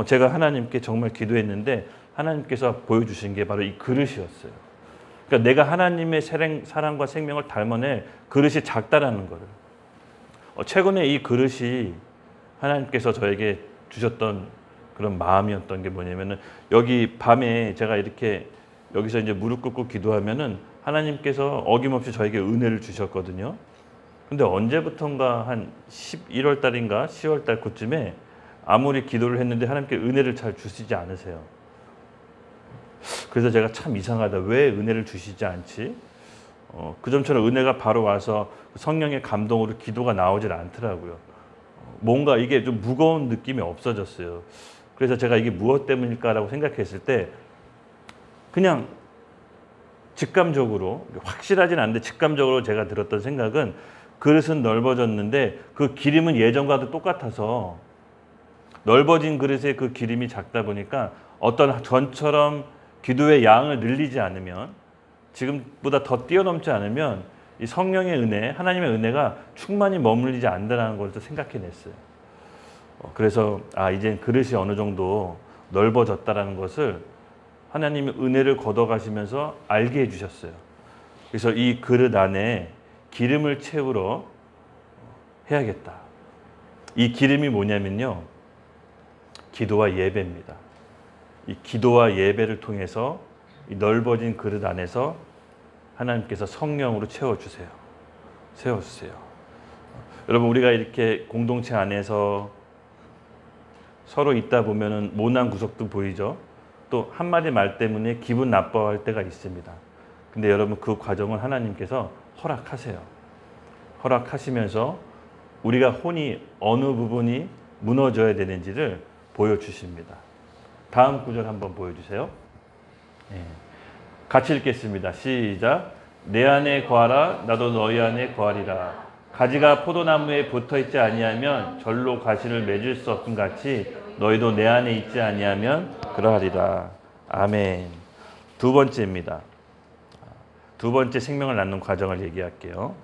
제가 하나님께 정말 기도했는데 하나님께서 보여주신 게 바로 이 그릇이었어요. 그러니까 내가 하나님의 사랑과 생명을 닮아낼 그릇이 작다라는 거를. 최근에 이 그릇이 하나님께서 저에게 주셨던 그런 마음이었던 게 뭐냐면은 여기 밤에 제가 이렇게 여기서 이제 무릎 꿇고 기도하면은 하나님께서 어김없이 저에게 은혜를 주셨거든요. 근데 언제부턴가 한 11월 달인가 10월 달 그쯤에 아무리 기도를 했는데 하나님께 은혜를 잘 주시지 않으세요. 그래서 제가 참 이상하다. 왜 은혜를 주시지 않지? 그전처럼 은혜가 바로 와서 성령의 감동으로 기도가 나오질 않더라고요. 뭔가 이게 좀 무거운 느낌이 없어졌어요. 그래서 제가 이게 무엇 때문일까라고 생각했을 때 그냥 직감적으로, 확실하진 않은데 직감적으로 제가 들었던 생각은 그릇은 넓어졌는데 그 기름은 예전과도 똑같아서 넓어진 그릇의 그 기름이 작다 보니까 어떤 전처럼 기도의 양을 늘리지 않으면, 지금보다 더 뛰어넘지 않으면 이 성령의 은혜, 하나님의 은혜가 충만히 머물리지 않는다는 걸 또 생각해냈어요. 그래서 이젠 그릇이 어느 정도 넓어졌다는 것을 하나님의 은혜를 걷어가시면서 알게 해주셨어요. 그래서 이 그릇 안에 기름을 채우러 해야겠다. 이 기름이 뭐냐면요, 기도와 예배입니다. 이 기도와 예배를 통해서 이 넓어진 그릇 안에서 하나님께서 성령으로 채워주세요. 세워주세요. 여러분, 우리가 이렇게 공동체 안에서 서로 있다 보면은 모난 구석도 보이죠. 또 한마디 말 때문에 기분 나빠할 때가 있습니다. 근데 여러분, 그 과정을 하나님께서 허락하세요. 허락하시면서 우리가 혼이 어느 부분이 무너져야 되는지를 보여주십니다. 다음 구절 한번 보여주세요. 네. 같이 읽겠습니다. 시작. 내 안에 거하라, 나도 너희 안에 거하리라. 가지가 포도나무에 붙어있지 아니하면 절로 가시를 맺을 수 없음 같이 너희도 내 안에 있지 아니하면 그러하리라. 아멘. 두 번째입니다. 두 번째 생명을 낳는 과정을 얘기할게요.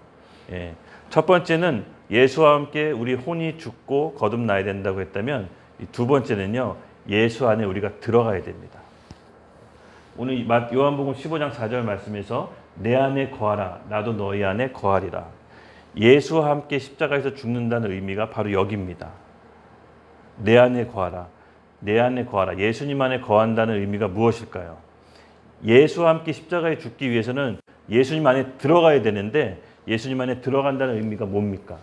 첫 번째는 예수와 함께 우리 혼이 죽고 거듭나야 된다고 했다면, 이 두 번째는요, 예수 안에 우리가 들어가야 됩니다. 오늘 요한복음 15장 4절 말씀에서 내 안에 거하라, 나도 너희 안에 거하리라. 예수와 함께 십자가에서 죽는다는 의미가 바로 여기입니다. 내 안에 거하라, 내 안에 거하라. 예수님 안에 거한다는 의미가 무엇일까요? 예수와 함께 십자가에 죽기 위해서는 예수님 안에 들어가야 되는데, 예수님 안에 들어간다는 의미가 뭡니까?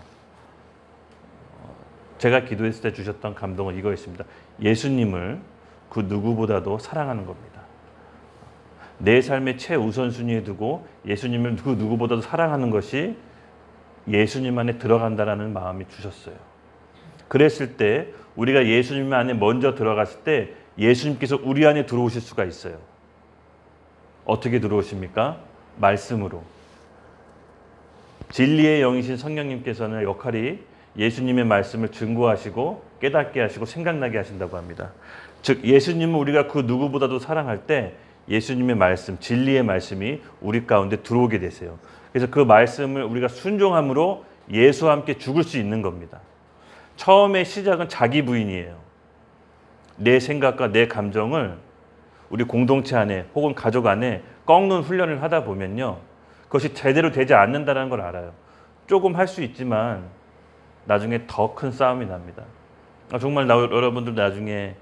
제가 기도했을 때 주셨던 감동은 이거였습니다. 예수님을 그 누구보다도 사랑하는 겁니다. 내 삶의 최우선순위에 두고 예수님을 그 누구보다도 사랑하는 것이 예수님 안에 들어간다라는 마음이 주셨어요. 그랬을 때 우리가 예수님 안에 먼저 들어갔을 때 예수님께서 우리 안에 들어오실 수가 있어요. 어떻게 들어오십니까? 말씀으로. 진리의 영이신 성령님께서는 역할이 예수님의 말씀을 증거하시고 깨닫게 하시고 생각나게 하신다고 합니다. 즉 예수님은 우리가 그 누구보다도 사랑할 때 예수님의 말씀, 진리의 말씀이 우리 가운데 들어오게 되세요. 그래서 그 말씀을 우리가 순종함으로 예수와 함께 죽을 수 있는 겁니다. 처음의 시작은 자기 부인이에요. 내 생각과 내 감정을 우리 공동체 안에 혹은 가족 안에 꺾는 훈련을 하다 보면요, 그것이 제대로 되지 않는다는 걸 알아요. 조금 할 수 있지만 나중에 더 큰 싸움이 납니다. 정말 여러분들 나중에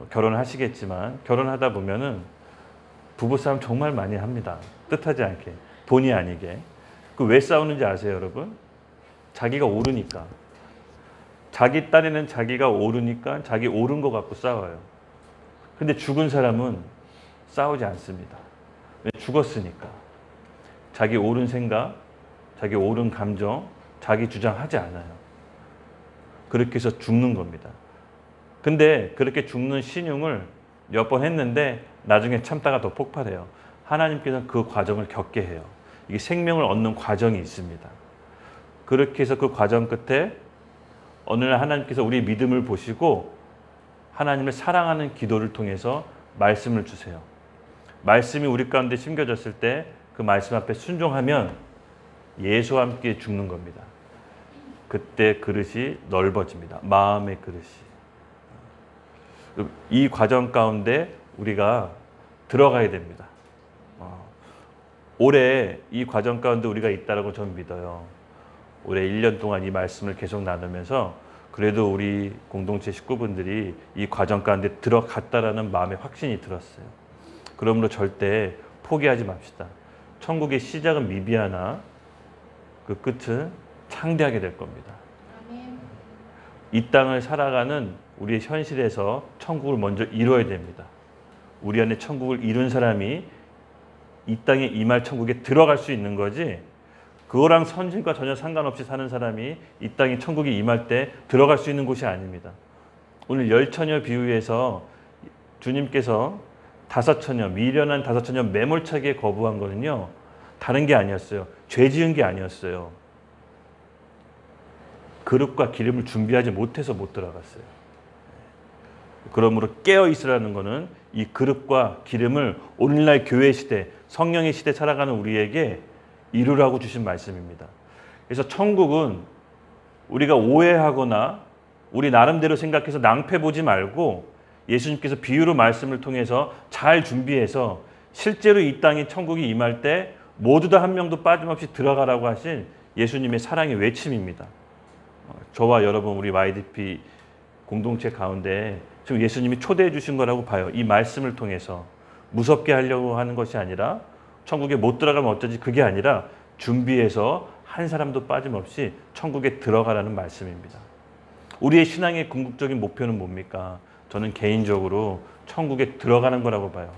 결혼하시겠지만 결혼하다 보면은 부부싸움 정말 많이 합니다. 뜻하지 않게, 본의 아니게. 그 왜 싸우는지 아세요, 여러분? 자기가 옳으니까. 자기 딴에는 자기가 옳으니까 자기 옳은 거 갖고 싸워요. 근데 죽은 사람은 싸우지 않습니다. 왜? 죽었으니까. 자기 옳은 생각, 자기 옳은 감정, 자기 주장하지 않아요. 그렇게 해서 죽는 겁니다. 근데 그렇게 죽는 신용을 몇 번 했는데 나중에 참다가 더 폭발해요. 하나님께서는 그 과정을 겪게 해요. 이게 생명을 얻는 과정이 있습니다. 그렇게 해서 그 과정 끝에 어느 날 하나님께서 우리의 믿음을 보시고 하나님을 사랑하는 기도를 통해서 말씀을 주세요. 말씀이 우리 가운데 심겨졌을 때 그 말씀 앞에 순종하면 예수와 함께 죽는 겁니다. 그때 그릇이 넓어집니다. 마음의 그릇이. 이 과정 가운데 우리가 들어가야 됩니다. 올해 이 과정 가운데 우리가 있다라고 저는 믿어요. 올해 1년 동안 이 말씀을 계속 나누면서 그래도 우리 공동체 식구분들이 이 과정 가운데 들어갔다라는 마음의 확신이 들었어요. 그러므로 절대 포기하지 맙시다. 천국의 시작은 미비하나 그 끝은 창대하게 될 겁니다. 이 땅을 살아가는 우리의 현실에서 천국을 먼저 이루어야 됩니다. 우리 안에 천국을 이룬 사람이 이 땅에 임할 천국에 들어갈 수 있는 거지, 그거랑 선진과 전혀 상관없이 사는 사람이 이 땅에 천국에 임할 때 들어갈 수 있는 곳이 아닙니다. 오늘 열처녀 비유에서 주님께서 5처녀, 미련한 5처녀 매몰차게 거부한 거는요, 다른 게 아니었어요. 죄 지은 게 아니었어요. 그릇과 기름을 준비하지 못해서 못 들어갔어요. 그러므로 깨어 있으라는 것은 이 그릇과 기름을 오늘날 교회 시대, 성령의 시대 살아가는 우리에게 이루라고 주신 말씀입니다. 그래서 천국은 우리가 오해하거나 우리 나름대로 생각해서 낭패 보지 말고 예수님께서 비유로 말씀을 통해서 잘 준비해서 실제로 이 땅에 천국이 임할 때 모두 다 한 명도 빠짐없이 들어가라고 하신 예수님의 사랑의 외침입니다. 저와 여러분 우리 YDP 공동체 가운데 지금 예수님이 초대해 주신 거라고 봐요. 이 말씀을 통해서 무섭게 하려고 하는 것이 아니라 천국에 못 들어가면 어쩌지, 그게 아니라 준비해서 한 사람도 빠짐없이 천국에 들어가라는 말씀입니다. 우리의 신앙의 궁극적인 목표는 뭡니까? 저는 개인적으로 천국에 들어가는 거라고 봐요.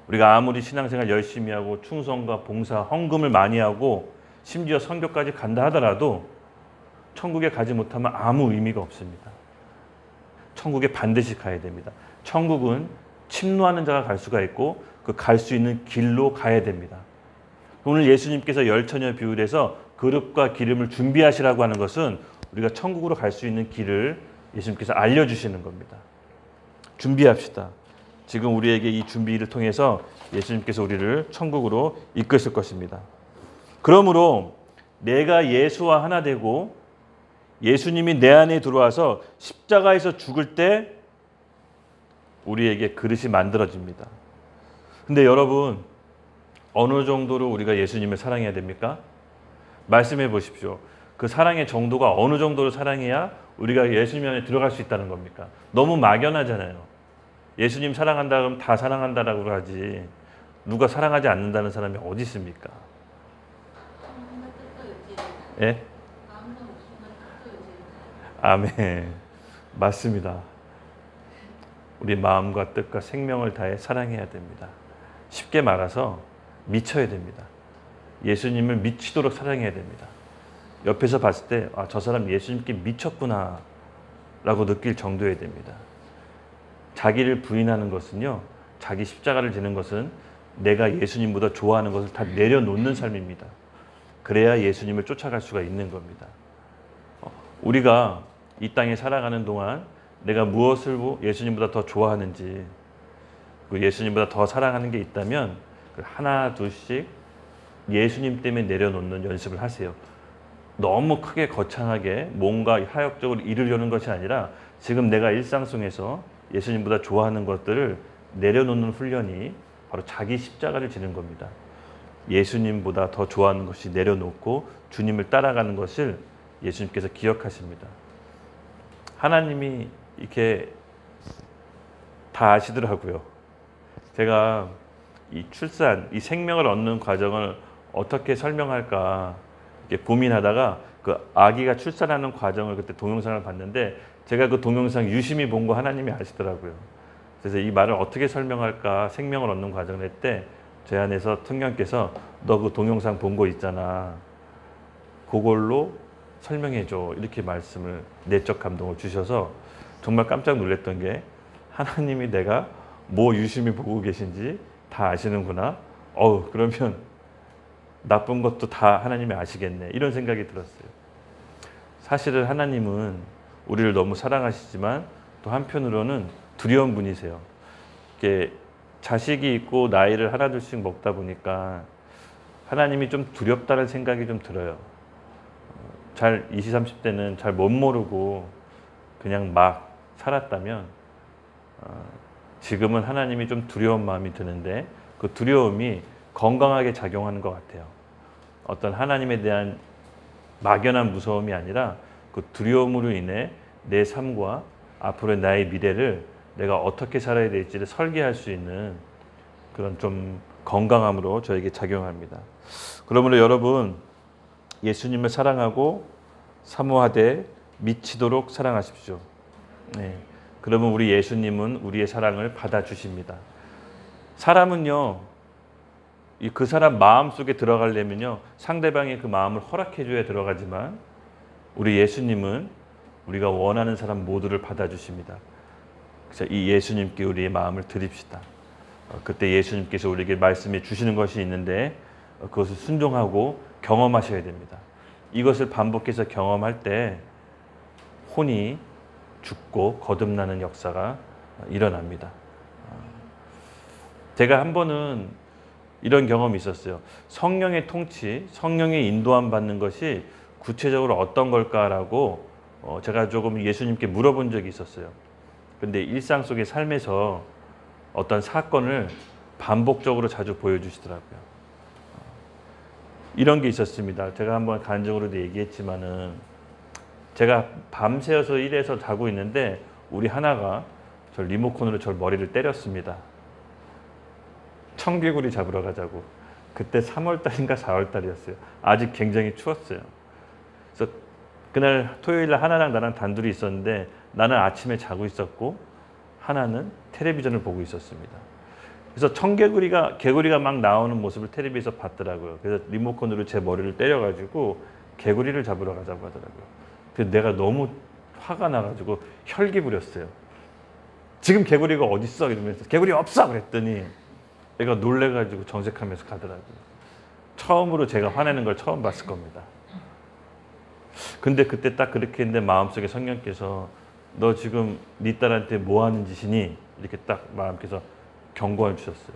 우리가 아무리 신앙생활 열심히 하고 충성과 봉사, 헌금을 많이 하고 심지어 선교까지 간다 하더라도 천국에 가지 못하면 아무 의미가 없습니다. 천국에 반드시 가야 됩니다. 천국은 침노하는 자가 갈 수가 있고 그 갈 수 있는 길로 가야 됩니다. 오늘 예수님께서 열처녀 비유에서 그릇과 기름을 준비하시라고 하는 것은 우리가 천국으로 갈 수 있는 길을 예수님께서 알려주시는 겁니다. 준비합시다. 지금 우리에게 이 준비를 통해서 예수님께서 우리를 천국으로 이끄실 것입니다. 그러므로 내가 예수와 하나 되고 예수님이 내 안에 들어와서 십자가에서 죽을 때 우리에게 그릇이 만들어집니다. 근데 여러분, 어느 정도로 우리가 예수님을 사랑해야 됩니까? 말씀해 보십시오. 그 사랑의 정도가 어느 정도로 사랑해야 우리가 예수님 안에 들어갈 수 있다는 겁니까? 너무 막연하잖아요. 예수님 사랑한다 그러면 다 사랑한다라고 하지, 누가 사랑하지 않는다는 사람이 어디 있습니까? 예? 아멘. 맞습니다. 우리 마음과 뜻과 생명을 다해 사랑해야 됩니다. 쉽게 말해서 미쳐야 됩니다. 예수님을 미치도록 사랑해야 됩니다. 옆에서 봤을 때 저 사람 예수님께 미쳤구나 라고 느낄 정도여야 됩니다. 자기를 부인하는 것은요, 자기 십자가를 지는 것은 내가 예수님보다 좋아하는 것을 다 내려놓는 삶입니다. 그래야 예수님을 쫓아갈 수가 있는 겁니다. 우리가 이 땅에 살아가는 동안 내가 무엇을 예수님보다 더 좋아하는지, 예수님보다 더 사랑하는 게 있다면 하나 둘씩 예수님 때문에 내려놓는 연습을 하세요. 너무 크게 거창하게 뭔가 하역적으로 이루려는 것이 아니라 지금 내가 일상 속에서 예수님보다 좋아하는 것들을 내려놓는 훈련이 바로 자기 십자가를 지는 겁니다. 예수님보다 더 좋아하는 것이 내려놓고 주님을 따라가는 것을 예수님께서 기억하십니다. 하나님이 이렇게 다 아시더라고요. 제가 이 출산, 이 생명을 얻는 과정을 어떻게 설명할까 이렇게 고민하다가 그 아기가 출산하는 과정을 그때 동영상을 봤는데 제가 그 동영상 유심히 본 거 하나님이 아시더라고요. 그래서 이 말을 어떻게 설명할까 생명을 얻는 과정을 했때 제 안에서 성령께서 너 그 동영상 본 거 있잖아. 그걸로 설명해줘. 이렇게 말씀을 내적 감동을 주셔서 정말 깜짝 놀랐던 게 하나님이 내가 뭐 유심히 보고 계신지 다 아시는구나. 그러면 나쁜 것도 다 하나님이 아시겠네. 이런 생각이 들었어요. 사실은 하나님은 우리를 너무 사랑하시지만 또 한편으로는 두려운 분이세요. 이렇게 자식이 있고 나이를 하나둘씩 먹다 보니까 하나님이 좀 두렵다는 생각이 좀 들어요. 잘 20, 30대는 잘 못 모르고 그냥 막 살았다면 지금은 하나님이 좀 두려운 마음이 드는데 그 두려움이 건강하게 작용하는 것 같아요. 어떤 하나님에 대한 막연한 무서움이 아니라 그 두려움으로 인해 내 삶과 앞으로의 나의 미래를 내가 어떻게 살아야 될지를 설계할 수 있는 그런 좀 건강함으로 저에게 작용합니다. 그러므로 여러분 예수님을 사랑하고 사모하되 미치도록 사랑하십시오. 네. 그러면 우리 예수님은 우리의 사랑을 받아주십니다. 사람은요, 그 사람 마음속에 들어가려면요 상대방이 그 마음을 허락해줘야 들어가지만 우리 예수님은 우리가 원하는 사람 모두를 받아주십니다. 그래서 이 예수님께 우리의 마음을 드립시다. 그때 예수님께서 우리에게 말씀해 주시는 것이 있는데 그것을 순종하고 경험하셔야 됩니다. 이것을 반복해서 경험할 때 혼이 죽고 거듭나는 역사가 일어납니다. 제가 한 번은 이런 경험이 있었어요. 성령의 통치, 성령의 인도함 받는 것이 구체적으로 어떤 걸까라고 제가 조금 예수님께 물어본 적이 있었어요. 근데 일상 속의 삶에서 어떤 사건을 반복적으로 자주 보여주시더라고요. 이런 게 있었습니다. 제가 한번 간증으로도 얘기했지만은 제가 밤새워서 일해서 자고 있는데 우리 하나가 저 리모컨으로 저 머리를 때렸습니다. 청개구리 잡으러 가자고. 그때 3월달인가 4월달이었어요. 아직 굉장히 추웠어요. 그래서 그날 토요일날 하나랑 나랑 단둘이 있었는데 나는 아침에 자고 있었고 하나는 텔레비전을 보고 있었습니다. 그래서 개구리가 막 나오는 모습을 텔레비에서 봤더라고요. 그래서 리모컨으로 제 머리를 때려가지고 개구리를 잡으러 가자고 하더라고요. 그래서 내가 너무 화가 나가지고 혈기 부렸어요. 지금 개구리가 어딨어? 이러면서 개구리 없어! 그랬더니 애가 놀래가지고 정색하면서 가더라고요. 처음으로 제가 화내는 걸 처음 봤을 겁니다. 근데 그때 딱 그렇게 했는데 마음속에 성령께서 너 지금 네 딸한테 뭐 하는 짓이니? 이렇게 딱 마음께서 경고해 주셨어요.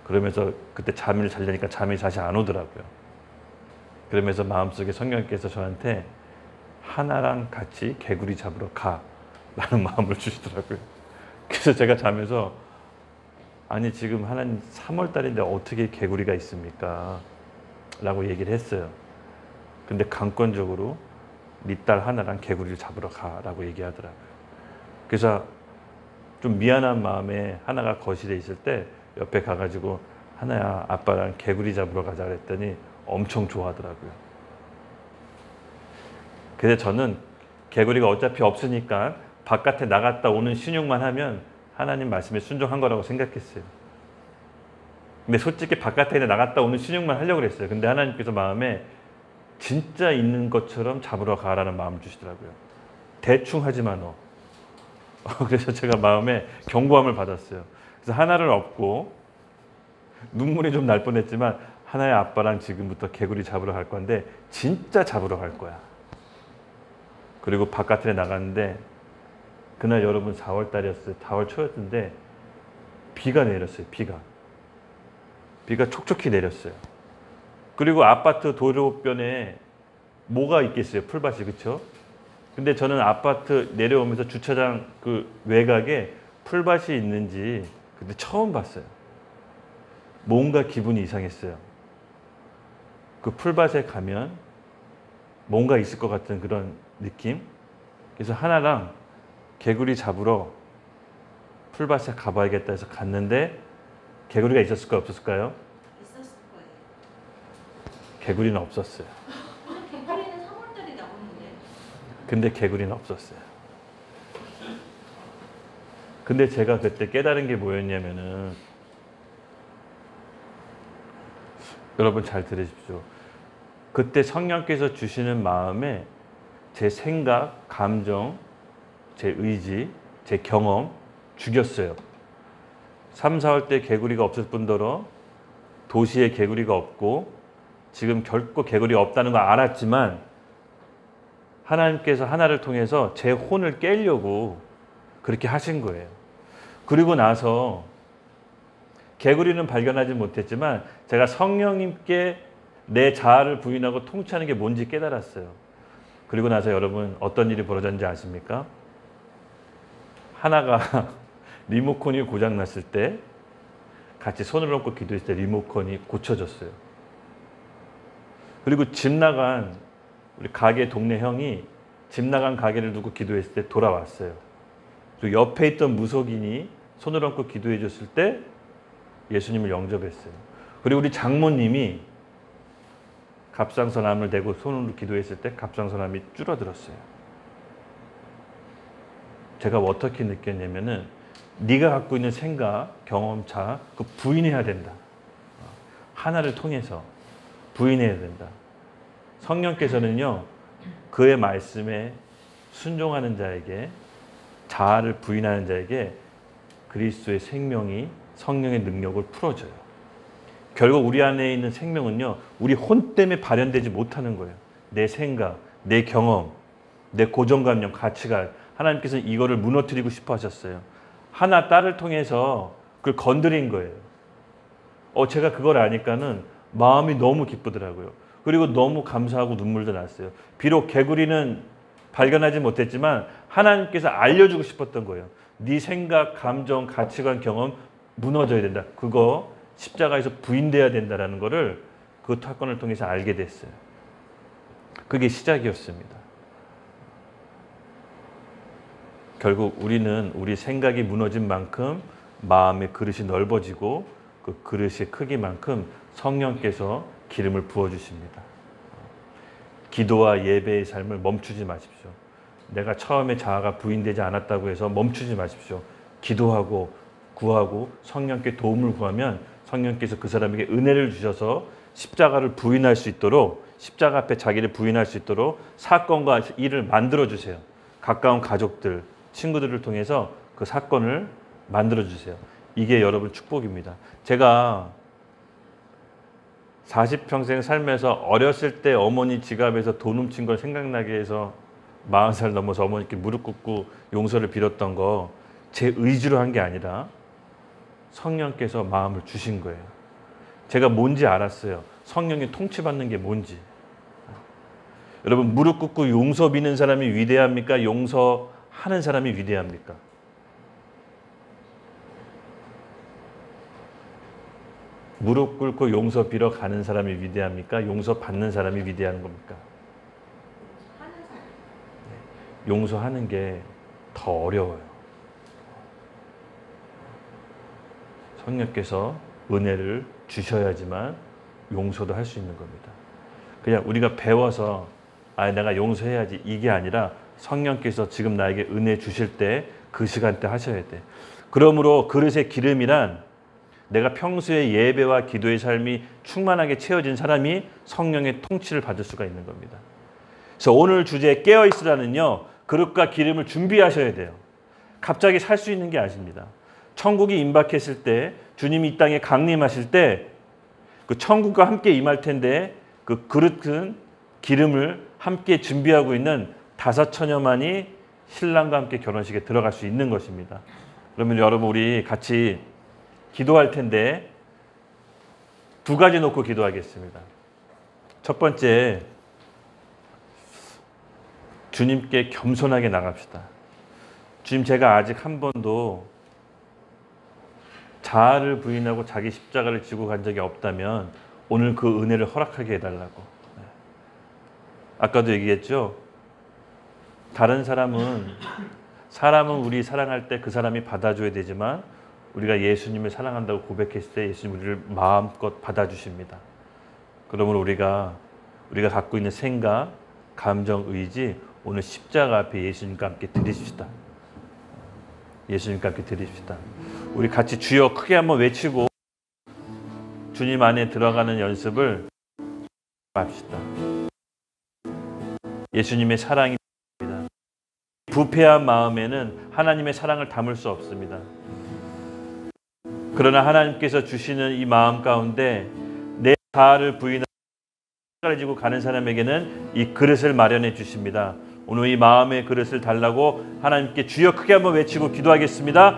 그러면서 그때 잠을 자려니까 잠이 다시 안 오더라고요. 그러면서 마음속에 성령께서 저한테 하나랑 같이 개구리 잡으러 가 라는 마음을 주시더라고요. 그래서 제가 자면서 아니 지금 하나님 3월달인데 어떻게 개구리가 있습니까? 라고 얘기를 했어요. 근데 강권적으로 네 딸 하나랑 개구리를 잡으러 가라고 얘기하더라고요. 그래서 좀 미안한 마음에 하나가 거실에 있을 때 옆에 가가지고 하나야 아빠랑 개구리 잡으러 가자 그랬더니 엄청 좋아하더라고요. 그래서 저는 개구리가 어차피 없으니까 바깥에 나갔다 오는 신용만 하면 하나님 말씀에 순종한 거라고 생각했어요. 근데 솔직히 바깥에 나갔다 오는 신용만 하려고 그랬어요. 근데 하나님께서 마음에 진짜 있는 것처럼 잡으러 가라는 마음을 주시더라고요. 대충 하지 마 너. 그래서 제가 마음에 경고함을 받았어요. 그래서 하나를 업고 눈물이 좀 날 뻔했지만 하나의 아빠랑 지금부터 개구리 잡으러 갈 건데 진짜 잡으러 갈 거야. 그리고 바깥에 나갔는데 그날 여러분 4월달이었어요. 4월 초였는데 비가 내렸어요. 비가 촉촉히 내렸어요. 그리고 아파트 도로변에 뭐가 있겠어요? 풀밭이, 그렇죠? 근데 저는 아파트 내려오면서 주차장 그 외곽에 풀밭이 있는지 그때 처음 봤어요. 뭔가 기분이 이상했어요. 그 풀밭에 가면 뭔가 있을 것 같은 그런 느낌. 그래서 하나랑 개구리 잡으러 풀밭에 가봐야겠다 해서 갔는데 개구리가 있었을까요? 없었을까요? 있었을 거예요. 개구리는 없었어요. 개구리는 3월달에 나오는데. 근데 개구리는 없었어요. 근데 제가 그때 깨달은 게 뭐였냐면은, 여러분 잘 들으십시오. 그때 성령께서 주시는 마음에 제 생각, 감정, 제 의지, 제 경험 죽였어요. 3, 4월 때 개구리가 없을 뿐더러 도시에 개구리가 없고 지금 결코 개구리가 없다는 걸 알았지만 하나님께서 하나를 통해서 제 혼을 깨려고 그렇게 하신 거예요. 그리고 나서 개구리는 발견하지 못했지만 제가 성령님께 내 자아를 부인하고 통치하는 게 뭔지 깨달았어요. 그리고 나서 여러분 어떤 일이 벌어졌는지 아십니까? 하나가 리모컨이 고장났을 때 같이 손을 얹고 기도했을 때 리모컨이 고쳐졌어요. 그리고 집 나간 우리 가게 동네 형이 집 나간 가게를 두고 기도했을 때 돌아왔어요. 그리고 옆에 있던 무속인이 손을 얹고 기도해 줬을 때 예수님을 영접했어요. 그리고 우리 장모님이 갑상선암을 대고 손으로 기도했을 때 갑상선암이 줄어들었어요. 제가 어떻게 느꼈냐면은 네가 갖고 있는 생각, 경험, 자아 그 부인해야 된다. 하나를 통해서 부인해야 된다. 성령께서는요 그의 말씀에 순종하는 자에게, 자아를 부인하는 자에게 그리스도의 생명이, 성령의 능력을 풀어줘요. 결국 우리 안에 있는 생명은요 우리 혼 때문에 발현되지 못하는 거예요. 내 생각, 내 경험, 내 고정관념, 가치관, 하나님께서 이거를 무너뜨리고 싶어 하셨어요. 하나 딸을 통해서 그걸 건드린 거예요. 제가 그걸 아니까는 마음이 너무 기쁘더라고요. 그리고 너무 감사하고 눈물도 났어요. 비록 개구리는 발견하지 못했지만 하나님께서 알려주고 싶었던 거예요. 네 생각, 감정, 가치관, 경험 무너져야 된다. 그거 십자가에서 부인돼야 된다라는 거를 그 사건을 통해서 알게 됐어요. 그게 시작이었습니다. 결국 우리는 우리 생각이 무너진 만큼 마음의 그릇이 넓어지고 그 그릇의 크기만큼 성령께서 기름을 부어주십니다. 기도와 예배의 삶을 멈추지 마십시오. 내가 처음에 자아가 부인되지 않았다고 해서 멈추지 마십시오. 기도하고 구하고 성령께 도움을 구하면 성령께서 그 사람에게 은혜를 주셔서 십자가를 부인할 수 있도록, 십자가 앞에 자기를 부인할 수 있도록 사건과 일을 만들어 주세요. 가까운 가족들, 친구들을 통해서 그 사건을 만들어 주세요. 이게 여러분 축복입니다. 제가 40평생 살면서 어렸을 때 어머니 지갑에서 돈 훔친 걸 생각나게 해서 40살 넘어서 어머니께 무릎 꿇고 용서를 빌었던 거 제 의지로 한 게 아니라 성령께서 마음을 주신 거예요. 제가 뭔지 알았어요. 성령의 통치받는 게 뭔지. 여러분 무릎 꿇고 용서 비는 사람이 위대합니까? 용서하는 사람이 위대합니까? 무릎 꿇고 용서 빌어 가는 사람이 위대합니까? 용서 받는 사람이 위대한 겁니까? 하는 사람. 용서하는 게 더 어려워요. 성령께서 은혜를 주셔야지만 용서도 할 수 있는 겁니다. 그냥 우리가 배워서 내가 용서해야지 이게 아니라 성령께서 지금 나에게 은혜 주실 때 그 시간대 하셔야 돼. 그러므로 그릇의 기름이란 내가 평소에 예배와 기도의 삶이 충만하게 채워진 사람이 성령의 통치를 받을 수가 있는 겁니다. 그래서 오늘 주제 깨어있으라는요. 그릇과 기름을 준비하셔야 돼요. 갑자기 살 수 있는 게 아닙니다. 천국이 임박했을 때 주님이 이 땅에 강림하실 때 그 천국과 함께 임할 텐데 그 그릇은 기름을 함께 준비하고 있는 5천여만이 신랑과 함께 결혼식에 들어갈 수 있는 것입니다. 그러면 여러분 우리 같이 기도할 텐데 2가지 놓고 기도하겠습니다. 첫 번째, 주님께 겸손하게 나갑시다. 주님, 제가 아직 한 번도 자아를 부인하고 자기 십자가를 지고 간 적이 없다면 오늘 그 은혜를 허락하게 해달라고. 아까도 얘기했죠. 다른 사람은 우리 사랑할 때 그 사람이 받아줘야 되지만 우리가 예수님을 사랑한다고 고백했을 때 예수님 우리를 마음껏 받아주십니다. 그러므로 우리가 갖고 있는 생각, 감정, 의지 오늘 십자가 앞에 예수님과 함께 드리십시다. 예수님과 함께 드립시다. 우리 같이 주여 크게 한번 외치고 주님 안에 들어가는 연습을 합시다. 예수님의 사랑이 있습니다. 부패한 마음에는 하나님의 사랑을 담을 수 없습니다. 그러나 하나님께서 주시는 이 마음 가운데 내 자아를 부인하고 십자가를 지고 가는 사람에게는 이 그릇을 마련해 주십니다. 오늘 이 마음의 그릇을 달라고 하나님께 주여 크게 한번 외치고 기도하겠습니다.